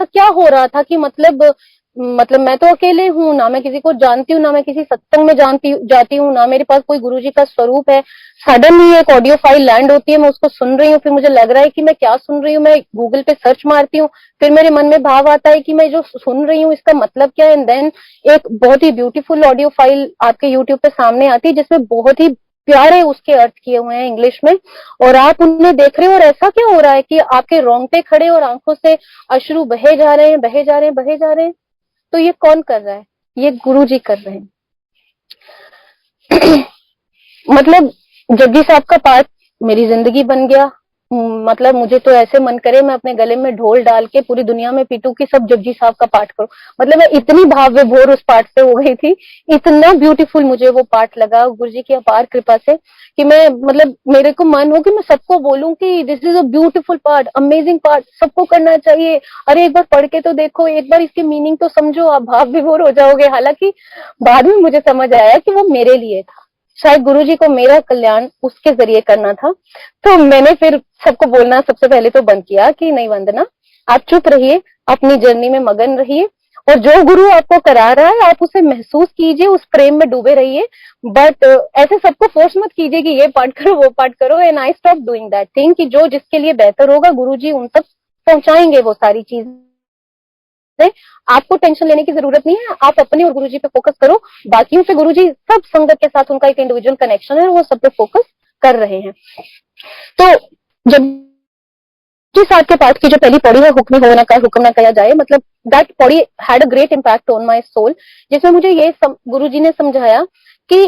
क्या हो रहा था कि मतलब मैं तो अकेले हूँ ना, मैं किसी को जानती हूँ ना, मैं किसी सत्संग में जाती हूँ ना, मेरे पास कोई गुरुजी का स्वरूप है। सडनली एक ऑडियो फाइल लैंड होती है, मैं उसको सुन रही हूँ, फिर मुझे लग रहा है कि मैं क्या सुन रही हूँ। मैं गूगल पे सर्च मारती हूँ, फिर मेरे मन में भाव आता है कि मैं जो सुन रही हूँ इसका मतलब क्या है। एंड देन एक बहुत ही ब्यूटीफुल ऑडियो फाइल आपके यूट्यूब पे सामने आती है जिसमें बहुत ही प्यारे उसके अर्थ किए हुए हैं इंग्लिश में, और आप उन्हें देख रहे हो। और ऐसा क्या हो रहा है कि आपके रोंगटे खड़े और आंखों से अश्रु बहे जा रहे हैं, बहे जा रहे हैं, बहे जा रहे हैं। तो ये कौन कर रहा है? ये गुरु जी कर रहे हैं। मतलब जग्गी साहब का पाठ मेरी जिंदगी बन गया। मतलब मुझे तो ऐसे मन करे मैं अपने गले में ढोल डाल के पूरी दुनिया में पीटू कि सब जग्गी साहब का पाठ करो। मतलब मैं इतनी भाव विभोर उस पाठ से हो गई थी, इतना ब्यूटीफुल मुझे वो पाठ लगा गुरु जी की अपार कृपा से कि मैं, मतलब मेरे को मन हो कि मैं सबको बोलूं कि this is a beautiful part, amazing part, सबको करना चाहिए। अरे एक बार पढ़ के तो देखो, एक बार इसकी मीनिंग तो समझो, आप भाव विभोर हो जाओगे। हालांकि बाद में मुझे समझ आया कि वो मेरे लिए था, शायद गुरुजी को मेरा कल्याण उसके जरिए करना था। तो मैंने फिर सबको बोलना सबसे पहले तो बंद किया कि नहीं वंदना, आप चुप रहिए, अपनी जर्नी में मगन रहिए, और जो गुरु आपको करा रहा है आप उसे महसूस कीजिए, उस प्रेम में डूबे रहिए। बट ऐसे सबको फोर्स मत कीजिए कि ये पाठ करो वो पाठ करो। And I stop doing that thing कि जो जिसके लिए बेहतर होगा गुरुजी उन तक पहुंचाएंगे वो सारी चीजें। आपको टेंशन लेने की जरूरत नहीं है, आप अपने और गुरुजी पे फोकस करो। बाकियों से गुरुजी सब संगत के साथ उनका एक इंडिविजुअल कनेक्शन है, वो सब पे फोकस कर रहे हैं। तो जब जी साथ के पाठ की जो पहली पौड़ी है, हुक्म हो न कर हुक्म न किया जाए, मतलब that pauri had a great impact on my soul, जिसमें मुझे ये गुरुजी ने समझाया कि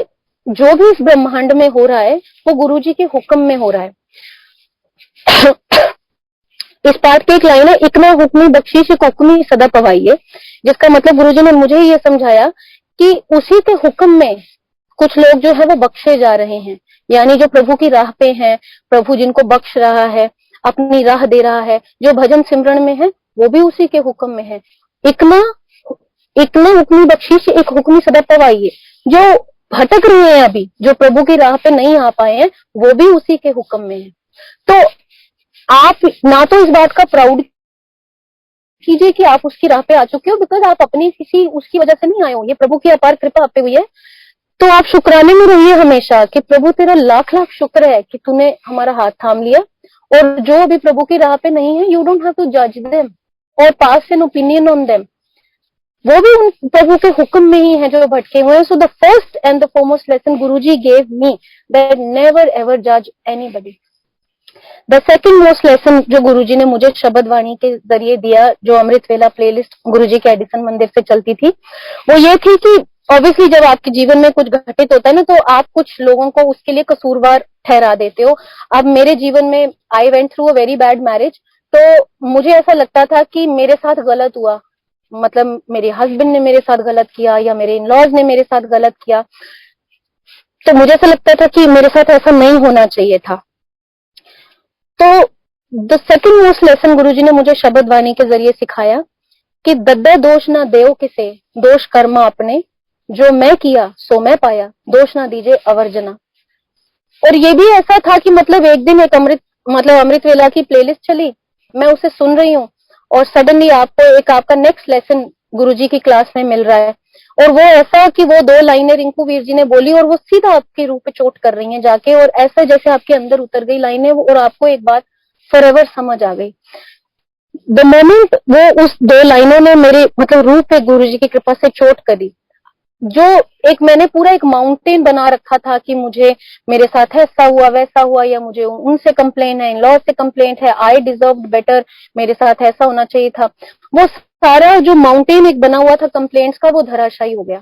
जो भी इस ब्रह्मांड में हो रहा है वो गुरुजी के हुक्म में हो रहा है। इस पाठ की एक लाइन है, इकना हुक्मी बख्शीश हुक्मी सदा पवाइए, जिसका मतलब गुरुजी ने मुझे ये समझाया कि उसी के हुक्म में कुछ लोग जो है वो बख्शे जा रहे हैं, यानी जो प्रभु की राह पे हैं, प्रभु जिनको बख्श रहा है, अपनी राह दे रहा है, जो भजन सिमरन में है वो भी उसी के हुक्म में है। इकना इकना हुक्मी बख्शीश एक हुक्मी सदा पवाइए, जो भटक रहे हैं अभी, जो प्रभु की राह पे नहीं आ पाए हैं, वो भी उसी के हुक्म में है। तो आप ना तो इस बात का प्राउड कीजिए कि आप उसकी राह पे आ चुके हो, बिकॉज आप अपनी किसी उसकी वजह से नहीं आए हो, ये प्रभु की अपार कृपा आप पे हुई है। तो आप शुक्राने में रहिए हमेशा कि प्रभु तेरा लाख लाख शुक्र है कि तूने हमारा हाथ थाम लिया, और जो अभी प्रभु की राह पे नहीं है, यू डोंट हैव टू जज देम और पास एन ओपिनियन ऑन देम, वो भी उन प्रभु के हुक्म में ही है जो भटके हुए हैं। So the first and the foremost lesson Guruji gave me, that never ever जज anybody. The second most lesson जो गुरुजी ने मुझे शब्द वाणी के जरिए दिया, जो अमृत वेला प्लेलिस्ट गुरुजी के एडिसन मंदिर से चलती थी, वो ये थी कि ऑब्वियसली जब आपके जीवन में कुछ घटित होता है ना, तो आप कुछ लोगों को उसके लिए कसूरवार ठहरा देते हो। अब मेरे जीवन में I went through a very bad marriage, तो मुझे ऐसा लगता था कि मेरे साथ गलत हुआ, मतलब मेरे हस्बैंड ने मेरे साथ गलत किया या मेरे इन लॉज ने मेरे साथ गलत किया, तो मुझे ऐसा लगता था कि मेरे साथ ऐसा नहीं होना चाहिए था। तो the second most lesson Guruji ने मुझे शब्द वाणी के जरिए सिखाया कि दद्दा दोष ना देओ किसे, दोष कर्मा अपने, जो मैं किया सो मैं पाया, दोष ना दीजिए अवर्जना। और ये भी ऐसा था कि मतलब एक दिन एक अमृत वेला की प्लेलिस्ट चली, मैं उसे सुन रही हूँ और सडनली आपको एक आपका नेक्स्ट लेसन गुरुजी की क्लास में मिल रहा है, और वो ऐसा कि वो 2 लाइनें रिंकू वीर जी ने बोली और वो सीधा आपके रूह पे चोट कर रही हैं जाके, और ऐसा जैसे आपके अंदर उतर गई लाइनें, और आपको एक बात फॉरएवर समझ आ गई। द मोमेंट वो उस 2 लाइनों ने मेरे मतलब रूह पे गुरुजी की कृपा से चोट करी, जो एक मैंने पूरा एक माउंटेन बना रखा था कि मुझे मेरे साथ ऐसा हुआ वैसा हुआ, या मुझे उनसे कंप्लेन है, इन लॉ से कंप्लेंट है, आई डिजर्व बेटर, मेरे साथ ऐसा होना चाहिए था, वो सारा जो माउंटेन एक बना हुआ था कंप्लेंट्स का, वो धराशायी हो गया।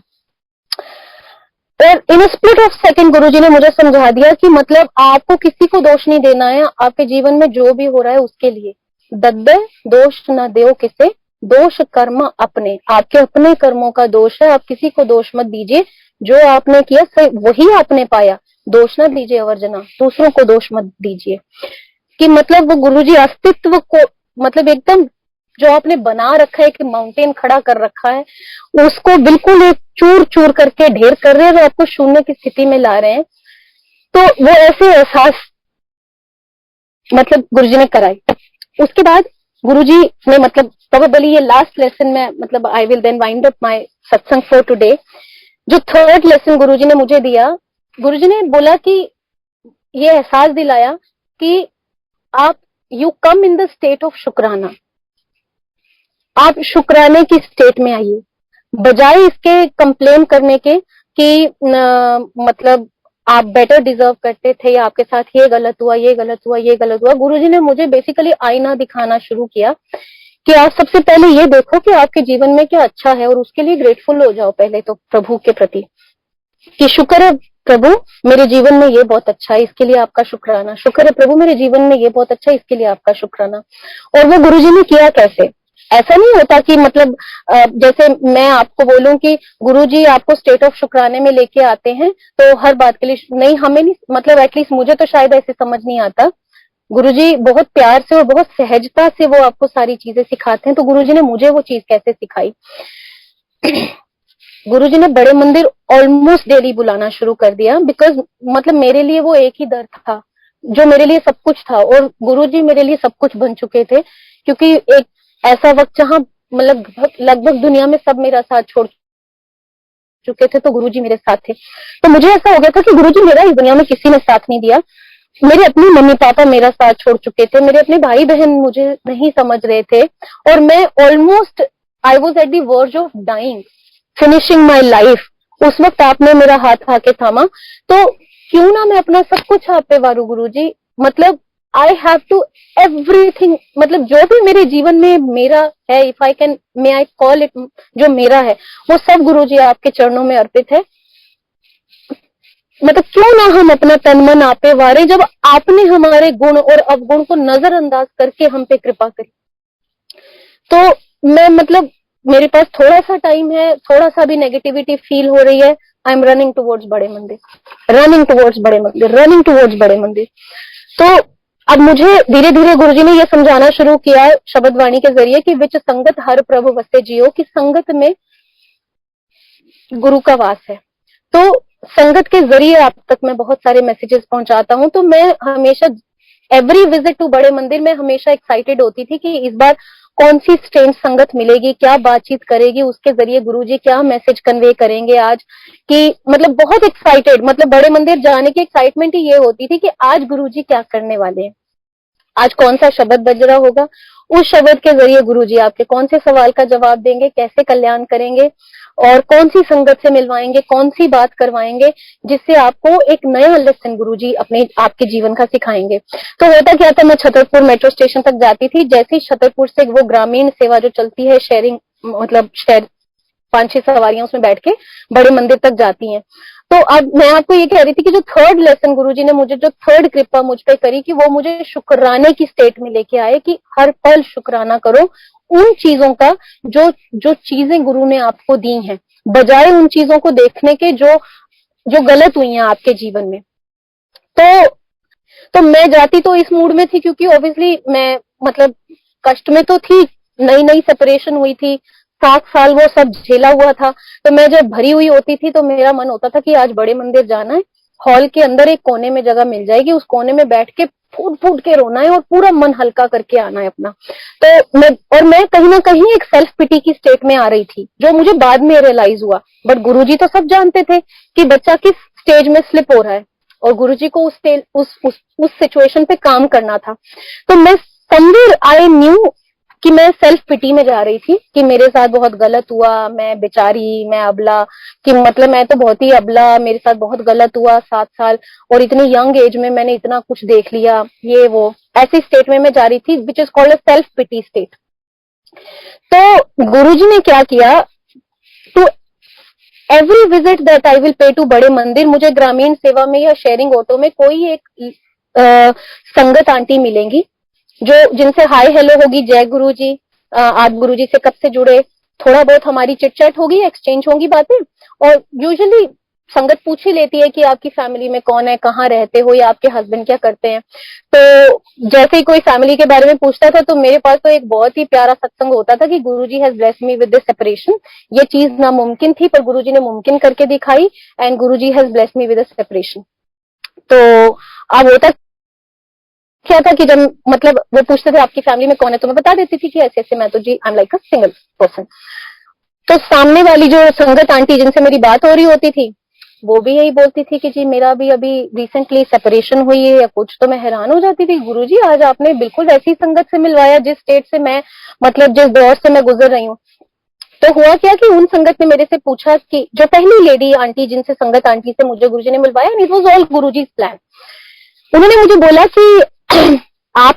और इन स्प्लिट ऑफ सेकंड गुरुजी ने मुझे समझा दिया कि मतलब आपको किसी को दोष नहीं देना है, आपके जीवन में जो भी हो रहा है उसके लिए दद्दे दोष न देओ किसे, दोष कर्म अपने, आपके अपने कर्मों का दोष है, आप किसी को दोष मत दीजिए, जो आपने किया सही वही आपने पाया, दोष न दीजिए अवर्जना, दूसरों को दोष मत दीजिए। कि मतलब वो गुरुजी अस्तित्व को मतलब एकदम जो आपने बना रखा है कि माउंटेन खड़ा कर रखा है, उसको बिल्कुल एक चूर चूर करके ढेर कर रहे हैं और आपको शून्य की स्थिति में ला रहे हैं। तो वो ऐसे एहसास मतलब गुरुजी ने कराई। उसके बाद गुरुजी ने मतलब प्रोबेबली ये लास्ट लेसन में मतलब I will then wind up my satsang for today. जो थर्ड लेसन गुरुजी ने मुझे दिया, गुरुजी ने बोला कि ये एहसास दिलाया कि आप you come in the state of शुक्राना, आप शुक्राने की स्टेट में आइए, बजाय इसके कंप्लेन करने के कि मतलब आप बेटर डिजर्व करते थे, या आपके साथ ये गलत हुआ ये गलत हुआ ये गलत हुआ। गुरुजी ने मुझे बेसिकली आईना दिखाना शुरू किया कि आप सबसे पहले ये देखो कि आपके जीवन में क्या अच्छा है, और उसके लिए ग्रेटफुल हो जाओ पहले तो प्रभु के प्रति, कि शुक्र है प्रभु मेरे जीवन में ये बहुत अच्छा है, इसके लिए आपका शुक्राना, शुक्र है प्रभु मेरे जीवन में ये बहुत अच्छा है, इसके लिए आपका शुक्राना। और वो गुरुजी ने किया कैसे, ऐसा नहीं होता कि मतलब जैसे मैं आपको बोलूं कि गुरुजी आपको स्टेट ऑफ शुक्राने में लेके आते हैं तो हर बात के लिए नहीं, हमें नहीं, मतलब एटलीस्ट मुझे तो शायद ऐसे समझ नहीं आता। गुरुजी बहुत प्यार से और बहुत सहजता से वो आपको सारी चीजें सिखाते हैं। तो गुरुजी ने मुझे वो चीज कैसे सिखाई, गुरुजी ने बड़े मंदिर ऑलमोस्ट डेली बुलाना शुरू कर दिया, बिकॉज मतलब मेरे लिए वो एक ही दर था जो मेरे लिए सब कुछ था, और गुरुजी मेरे लिए सब कुछ बन चुके थे। क्योंकि एक ऐसा वक्त जहां मतलब लगभग दुनिया में सब मेरा साथ छोड़ चुके थे, तो गुरुजी मेरे साथ थे। तो मुझे ऐसा हो गया था कि गुरुजी मेरा इस दुनिया में किसी ने साथ नहीं दिया, मेरे अपने मम्मी पापा मेरा साथ छोड़ चुके थे, मेरे अपने भाई बहन मुझे नहीं समझ रहे थे, और मैं almost I was at the verge of dying, finishing my life. उस वक्त आपने मेरा हाथ आके थामा, तो क्यों ना मैं अपना सब कुछ आप पे वारू गुरुजी, मतलब आई हैव टू एवरीथिंग, मतलब जो भी मेरे जीवन में मेरा है, if I can, may I call it, जो मेरा है वो सब गुरुजी आपके चरणों में अर्पित है। मतलब क्यों ना हम अपना तन मन आपे वारे, जब आपने हमारे गुण और अवगुण को नजरअंदाज करके हम पे कृपा करी। तो मैं मतलब मेरे पास थोड़ा सा टाइम है, थोड़ा सा भी नेगेटिविटी फील हो रही है, आई एम रनिंग टुवर्ड्स बड़े मंदिर, रनिंग टुवर्ड्स बड़े मंदिर, रनिंग टुवर्ड्स बड़े मंदिर। तो अब मुझे धीरे धीरे गुरुजी ने यह समझाना शुरू किया शब्द वाणी के जरिए कि विच संगत हर प्रभु वसे जियो, कि संगत में गुरु का वास है। तो संगत के जरिए आप तक मैं बहुत सारे मैसेजेस पहुंचाता हूं। तो मैं हमेशा एवरी विजिट टू बड़े मंदिर में हमेशा एक्साइटेड होती थी कि इस बार कौन सी स्ट्रेंज संगत मिलेगी, क्या बातचीत करेगी, उसके जरिए गुरुजी क्या मैसेज कन्वे करेंगे आज, कि मतलब बहुत एक्साइटेड, मतलब बड़े मंदिर जाने की एक्साइटमेंट ही ये होती थी कि आज गुरुजी क्या करने वाले हैं, आज कौन सा शब्द बज रहा होगा, उस शब्द के जरिए गुरुजी आपके कौन से सवाल का जवाब देंगे, कैसे कल्याण करेंगे और कौन सी संगत से मिलवाएंगे, कौन सी बात करवाएंगे जिससे आपको एक नया लेसन गुरुजी अपने आपके जीवन का सिखाएंगे। तो होता क्या था, मैं छतरपुर मेट्रो स्टेशन तक जाती थी, जैसे ही छतरपुर से वो ग्रामीण सेवा जो चलती है, शेयरिंग, मतलब शेयर 5-6 सवारियां उसमें बैठ के बड़े मंदिर तक जाती हैं। तो अब मैं आपको ये कह रही थी कि जो थर्ड लेसन गुरुजी ने मुझे, जो थर्ड कृपा मुझ पे करी, कि वो मुझे शुक्राने की स्टेट में लेके आए कि हर पल शुक्राना करो उन चीजों का जो जो चीजें गुरु ने आपको दी हैं, बजाय उन चीजों को देखने के जो जो गलत हुई हैं आपके जीवन में। तो मैं जाती तो इस मूड में थी, क्योंकि ऑब्वियसली मैं मतलब कष्ट में तो थी, नई नई सेपरेशन हुई थी, 7 साल वो सब झेला हुआ था। तो मैं जब भरी हुई होती थी तो मेरा मन होता था कि आज बड़े मंदिर जाना है, हॉल के अंदर एक कोने में जगह मिल जाएगी, उस कोने में बैठ के फूट फूट के रोना है और पूरा मन हल्का करके आना है अपना। तो मैं कहीं ना कहीं एक सेल्फ पिटी की स्टेट में आ रही थी, जो मुझे बाद में रियलाइज हुआ। बट गुरुजी तो सब जानते थे कि बच्चा किस स्टेज में स्लिप हो रहा है, और गुरुजी को उस सिचुएशन पे काम करना था। तो मैं समवेयर आई न्यू कि मैं सेल्फ पिटी में जा रही थी कि मेरे साथ बहुत गलत हुआ, मैं बेचारी, मैं अबला, कि मतलब मैं तो बहुत ही अबला, मेरे साथ बहुत गलत हुआ 7 साल, और इतनी यंग एज में मैंने इतना कुछ देख लिया, ये वो ऐसी स्टेट में मैं जा रही थी, which is called a self pity state. तो गुरुजी ने क्या किया, to every visit that I will pay to बड़े मंदिर, मुझे ग्रामीण सेवा में या शेयरिंग ऑटो में कोई एक संगत आंटी मिलेंगी जो जिनसे हाय हेलो होगी, जय गुरु जी, आप गुरु जी से कब से जुड़े, थोड़ा बहुत हमारी चिट चैट होगी, एक्सचेंज होगी बातें। और यूजुअली संगत पूछ ही लेती है कि आपकी फैमिली में कौन है, कहाँ रहते हो, या आपके हस्बैंड क्या करते हैं। तो जैसे ही कोई फैमिली के बारे में पूछता था तो मेरे पास तो एक बहुत ही प्यारा सत्संग होता था कि Guruji has blessed me with this separation. ये चीज नामुमकिन थी पर गुरुजी ने मुमकिन करके दिखाई, and Guruji has blessed me with this separation. तो अब होता क्या था कि जब मतलब वो पूछते थे आपकी फैमिली में कौन है, तो मैं बता देती थी कि ऐसे ऐसे मैं तो जी I am like a single person. तो सामने वाली जो संगत आंटी जिनसे मेरी बात हो रही होती थी वो भी यही बोलती थी कि जी मेरा भी अभी रिसेंटली सेपरेशन हुई है या कुछ। तो मैं हैरान हो जाती थी, गुरुजी आज आपने बिल्कुल वैसी संगत से मिलवाया जिस स्टेट से मैं, मतलब जिस दौर से मैं गुजर रही हूँ। तो हुआ क्या कि उन संगत ने मेरे से पूछा कि जो पहली लेडी आंटी जिनसे संगत आंटी से मुझे गुरुजी ने मिलवाया, it was all Guruji plan. उन्होंने मुझे बोला कि आप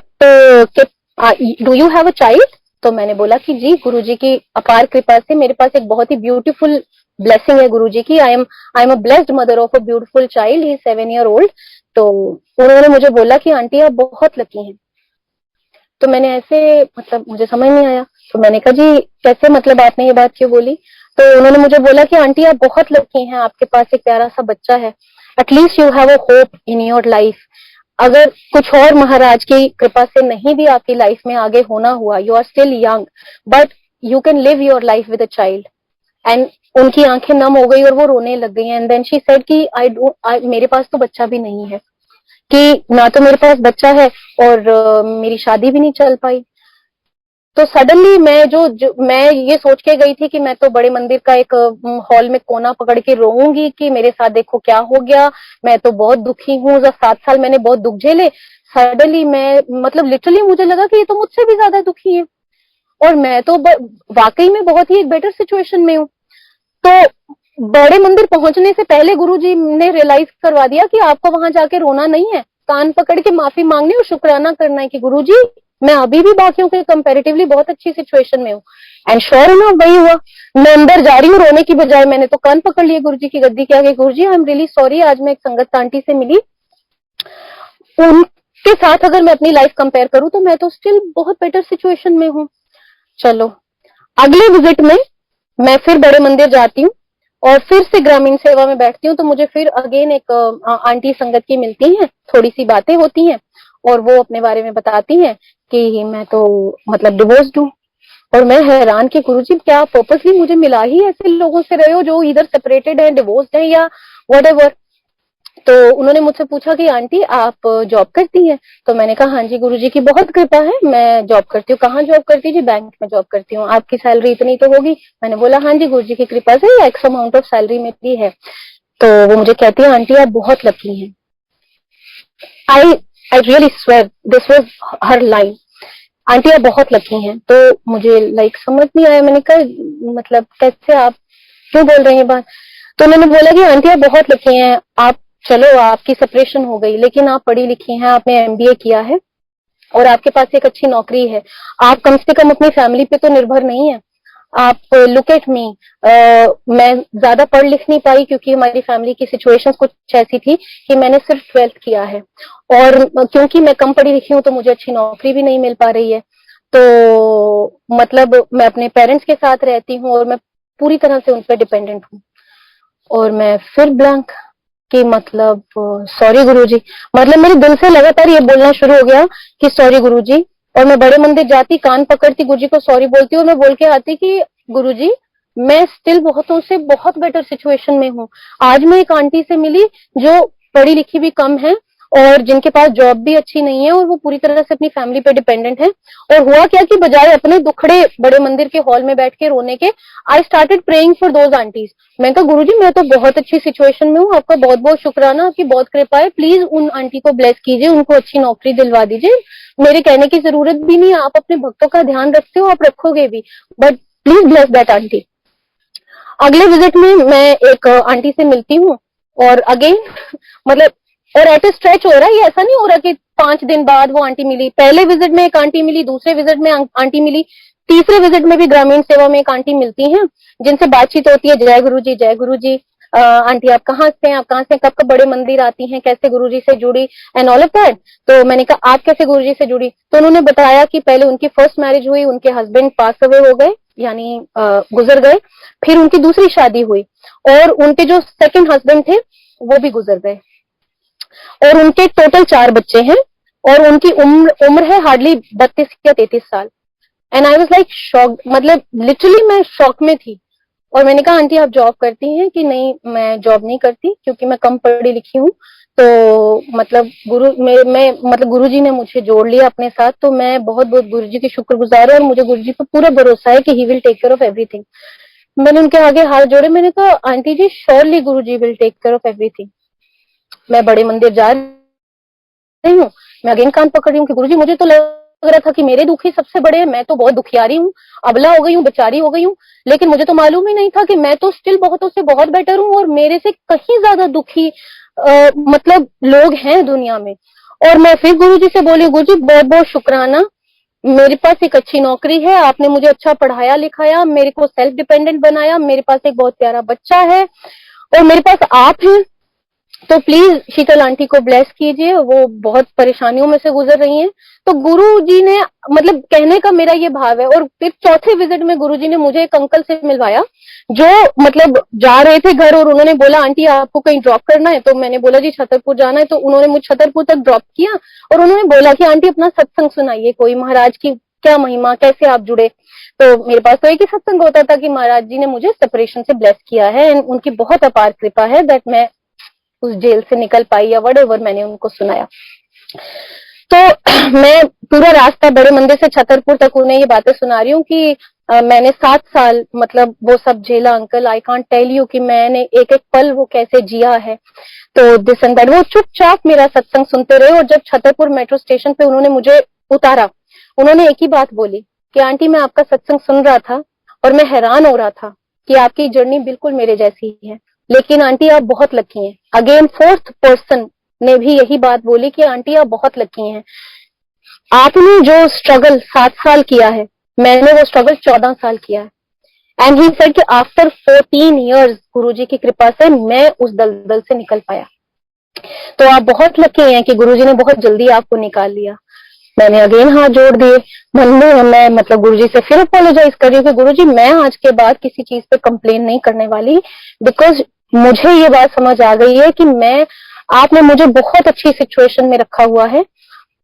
do you have a child. तो मैंने बोला कि जी गुरुजी की अपार कृपा से मेरे पास एक बहुत ही ब्यूटीफुल ब्लेसिंग है गुरुजी की, I am a blessed mother of a beautiful child, he 7 year old। तो उन्होंने मुझे बोला कि आंटी आप बहुत लकी हैं। तो मैंने ऐसे, मतलब मुझे समझ नहीं आया, तो मैंने कहा जी कैसे, मतलब आपने ये बात क्यों बोली। तो उन्होंने मुझे बोला कि आंटी आप बहुत लकी हैं, आपके पास एक प्यारा सा बच्चा है, at least you have a hope in your life. अगर कुछ और महाराज की कृपा से नहीं भी आपकी लाइफ में आगे होना हुआ, you are still young, but you can live your life with a child. And उनकी आंखें नम हो गई और वो रोने लग गई। एंड देन शी सेड कि मेरे पास तो बच्चा भी नहीं है, कि ना तो मेरे पास बच्चा है और मेरी शादी भी नहीं चल पाई। तो सडनली मैं ये सोच के गई थी कि मैं तो बड़े मंदिर का एक हॉल में कोना पकड़ के रोऊंगी कि मेरे साथ देखो क्या हो गया, मैं तो बहुत दुखी हूँ, 7 साल मैंने बहुत दुख झेले। सडनली मैं, मतलब लिटरली मुझे लगा कि ये तो मुझसे भी ज्यादा दुखी है और मैं तो वाकई में बहुत ही एक बेटर सिचुएशन में हूँ। तो बड़े मंदिर पहुंचने से पहले गुरुजी ने रियलाइज करवा दिया कि आपको वहां जाके रोना नहीं है, कान पकड़ के माफी मांगनी और शुक्राना करना है कि गुरुजी मैं अभी भी बाकियों के कंपैरेटिवली बहुत अच्छी सिचुएशन में हूँ। एंड श्योर इनफ वही हुआ। मैं अंदर जा रही हूँ, रोने की बजाय मैंने तो कान पकड़ लिए गुरुजी की गद्दी के आगे। गुरुजी आई एम रियली सॉरी, आज मैं एक संगत आंटी से मिली, उनके साथ अगर मैं अपनी लाइफ कंपेयर करूँ तो मैं तो स्टिल बहुत बेटर सिचुएशन में हूँ। चलो अगले विजिट में मैं फिर बड़े मंदिर जाती हूँ और फिर से ग्रामीण सेवा में बैठती हूँ, तो मुझे फिर अगेन एक आंटी संगत की मिलती हैं, थोड़ी सी बातें होती हैं और वो अपने बारे में बताती हैं कि मैं तो मतलब डिवोर्स्ड हूँ। और मैं हैरान कि गुरुजी क्या पर्पसली मुझे मिला ही ऐसे लोगों से रहे हो जो इधर सेपरेटेड है, डिवोर्स्ड है या व्हाटएवर। तो उन्होंने मुझसे पूछा कि आंटी आप जॉब करती हैं? तो मैंने कहा हाँ जी गुरुजी की बहुत कृपा है, मैं जॉब करती हूँ। कहाँ जॉब करती है? जी बैंक में जॉब करती हूँ। आपकी सैलरी इतनी तो होगी? मैंने बोला हाँ जी गुरुजी की कृपा से एक्स अमाउंट ऑफ सैलरी मेरी है। तो वो मुझे कहती है आंटी आप बहुत लकी हैं। I I really swear this was her line, aunty आप बहुत लकी हैं। तो मुझे लाइक समझ नहीं आया, मैंने कहा मतलब कैसे, आप क्यों बोल रही हैं बात? तो उन्होंने बोला कि आंटी आप बहुत लकी हैं, आप चलो आपकी सेपरेशन हो गई लेकिन आप पढ़ी लिखी हैं, आपने एमबीए किया है और आपके पास एक अच्छी नौकरी है, आप कम से कम अपनी फैमिली पे तो निर्भर नहीं है। आप लुक एट मी, मैं ज्यादा पढ़ लिख नहीं पाई क्योंकि हमारी फैमिली की सिचुएशन कुछ ऐसी थी कि मैंने सिर्फ 12th किया है और क्योंकि मैं कम पढ़ी लिखी हूँ तो मुझे अच्छी नौकरी भी नहीं मिल पा रही है। तो मतलब मैं अपने पेरेंट्स के साथ रहती हूँ और मैं पूरी तरह से उन पर डिपेंडेंट हूँ। और मैं फिर ब्लैंक कि मतलब सॉरी गुरुजी, मतलब मेरे दिल से लगातार ये बोलना शुरू हो गया कि सॉरी गुरुजी। और मैं बड़े मंदिर जाती, कान पकड़ती, गुरुजी को सॉरी बोलती और मैं बोल के आती कि गुरुजी मैं स्टिल बहुतों से बहुत बेटर सिचुएशन में हूँ। आज मैं एक आंटी से मिली जो पढ़ी लिखी भी कम है और जिनके पास जॉब भी अच्छी नहीं है और वो पूरी तरह से अपनी फैमिली पे डिपेंडेंट है। और हुआ क्या कि बजाय अपने दुखड़े बड़े मंदिर के हॉल में बैठ के रोने के, I started praying for those aunties. मैं कहा गुरुजी मैं तो बहुत अच्छी सिचुएशन में हूँ, आपका बहुत बहुत शुक्राना, आपकी बहुत कृपा है, प्लीज उन आंटी को ब्लेस कीजिए, उनको अच्छी नौकरी दिलवा दीजिए, मेरे कहने की जरूरत भी नहीं, आप अपने भक्तों का ध्यान रखते हो, आप रखोगे भी, but please bless that aunty. अगले विजिट में मैं एक आंटी से मिलती हूँ और अगेन मतलब और एट स्ट्रेच हो रहा है, ये ऐसा नहीं हो रहा कि 5 दिन बाद वो आंटी मिली। पहले विजिट में एक आंटी मिली, दूसरे विजिट में आंटी मिली, तीसरे विजिट में भी ग्रामीण सेवा में एक आंटी मिलती हैं जिनसे बातचीत होती है, जय गुरु जी, जय गुरु जी, आंटी आप कहाँ से हैं, आप कहाँ से, कब कब बड़े मंदिर आती हैं, कैसे गुरुजी से जुड़ी एंड ऑल ऑफ दैट। तो मैंने कहा आप कैसे गुरुजी से जुड़ी? तो उन्होंने बताया कि पहले उनकी फर्स्ट मैरिज हुई, उनके हस्बैंड पास अवे हो गए यानी गुजर गए, फिर उनकी दूसरी शादी हुई और उनके जो सेकंड हस्बैंड थे वो भी गुजर गए और उनके टोटल 4 बच्चे हैं और उनकी उम्र है हार्डली 32 या 33 साल। And I was like shock, मतलब लिटरली मैं शॉक में थी। और मैंने कहा आंटी आप जॉब करती हैं कि नहीं? मैं जॉब नहीं करती क्योंकि मैं कम पढ़ी लिखी हूँ। तो मतलब मैं मतलब गुरुजी ने मुझे जोड़ लिया अपने साथ, तो मैं बहुत बहुत गुरुजी की शुक्रगुजार हूँ और मुझे गुरुजी पर पूरा भरोसा है कि he will take care of everything. मैंने उनके आगे हाथ जोड़े, मैंने कहा aunty ji surely Guruji will take care of everything. मैं बड़े मंदिर जा रही हूँ, मैं अगेन कान पकड़ रही हूँ कि गुरुजी मुझे तो लग रहा था कि मेरे दुख ही सबसे बड़े हैं, मैं तो बहुत दुखियारी हूँ, अबला हो गई हूँ, बेचारी हो गई हूँ, लेकिन मुझे तो मालूम ही नहीं था कि मैं तो स्टिल बहुतों से बहुत बेटर हूँ और मेरे से कहीं ज्यादा दुखी मतलब लोग हैं दुनिया में। और मैं फिर गुरुजी से बोली गुरुजी बहुत बहुत शुक्राना, मेरे पास एक अच्छी नौकरी है, आपने मुझे अच्छा पढ़ाया लिखाया, मेरे को सेल्फ डिपेंडेंट बनाया, मेरे पास एक बहुत प्यारा बच्चा है और मेरे पास आप हैं। तो प्लीज शीतल आंटी को ब्लेस कीजिए, वो बहुत परेशानियों में से गुजर रही हैं। तो गुरु जी ने मतलब कहने का मेरा ये भाव है। और फिर चौथे विजिट में गुरु जी ने मुझे एक अंकल से मिलवाया जो मतलब जा रहे थे घर और उन्होंने बोला आंटी आपको कहीं ड्रॉप करना है? तो मैंने बोला जी छतरपुर जाना है। तो उन्होंने मुझे छतरपुर तक ड्रॉप किया और उन्होंने बोला कि आंटी अपना सत्संग सुनाइए, कोई महाराज की क्या महिमा, कैसे आप जुड़े? तो मेरे पास तो एक ही सत्संग होता था कि महाराज जी ने मुझे सेपरेशन से ब्लेस किया है एंड उनकी बहुत अपार कृपा है दैट मैं उस जेल से निकल पाई या व्हाटएवर मैंने उनको सुनाया। तो मैं पूरा रास्ता बड़े मंदिर से छतरपुर तक उन्हें ये बातें सुना रही हूँ कि मैंने 7 साल मतलब वो सब झेला uncle, I can't tell you कि मैंने एक एक पल वो कैसे जिया है। तो दिस एंड दैट, वो चुपचाप मेरा सत्संग सुनते रहे और जब छतरपुर मेट्रो स्टेशन पे उन्होंने मुझे उतारा, उन्होंने एक ही बात बोली कि आंटी मैं आपका सत्संग सुन रहा था और मैं हैरान हो रहा था कि आपकी जर्नी बिल्कुल मेरे जैसी है, लेकिन आंटी आप बहुत लकी हैं। अगेन फोर्थ पर्सन ने भी यही बात बोली कि आंटी आप बहुत लकी हैं, आपने जो स्ट्रगल 7 साल किया है, मैंने वो स्ट्रगल 14 साल किया है। एंड ही सेड कि आफ्टर 14 इयर्स गुरुजी की कृपा से मैं उस दलदल से निकल पाया। तो आप बहुत लकी हैं कि गुरुजी ने बहुत जल्दी आपको निकाल लिया। मैंने अगेन हाथ जोड़ दिए, मन में मैं मतलब गुरुजी से फिर अपोलोजाइज कर रही हूँ कि गुरुजी मैं आज के बाद किसी चीज पे कंप्लेन नहीं करने वाली, बिकॉज मुझे ये बात समझ आ गई है कि मैं, आपने मुझे बहुत अच्छी सिचुएशन में रखा हुआ है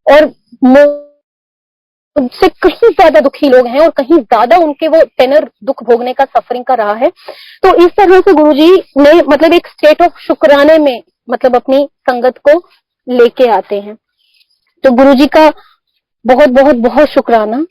और मुझसे कहीं ज्यादा दुखी लोग हैं और कहीं ज्यादा उनके वो टेनर दुख भोगने का, सफरिंग का रहा है। तो इस तरह से गुरुजी ने मतलब एक स्टेट ऑफ शुक्राने में मतलब अपनी संगत को लेके आते हैं। तो गुरुजी का बहुत बहुत बहुत शुक्राना।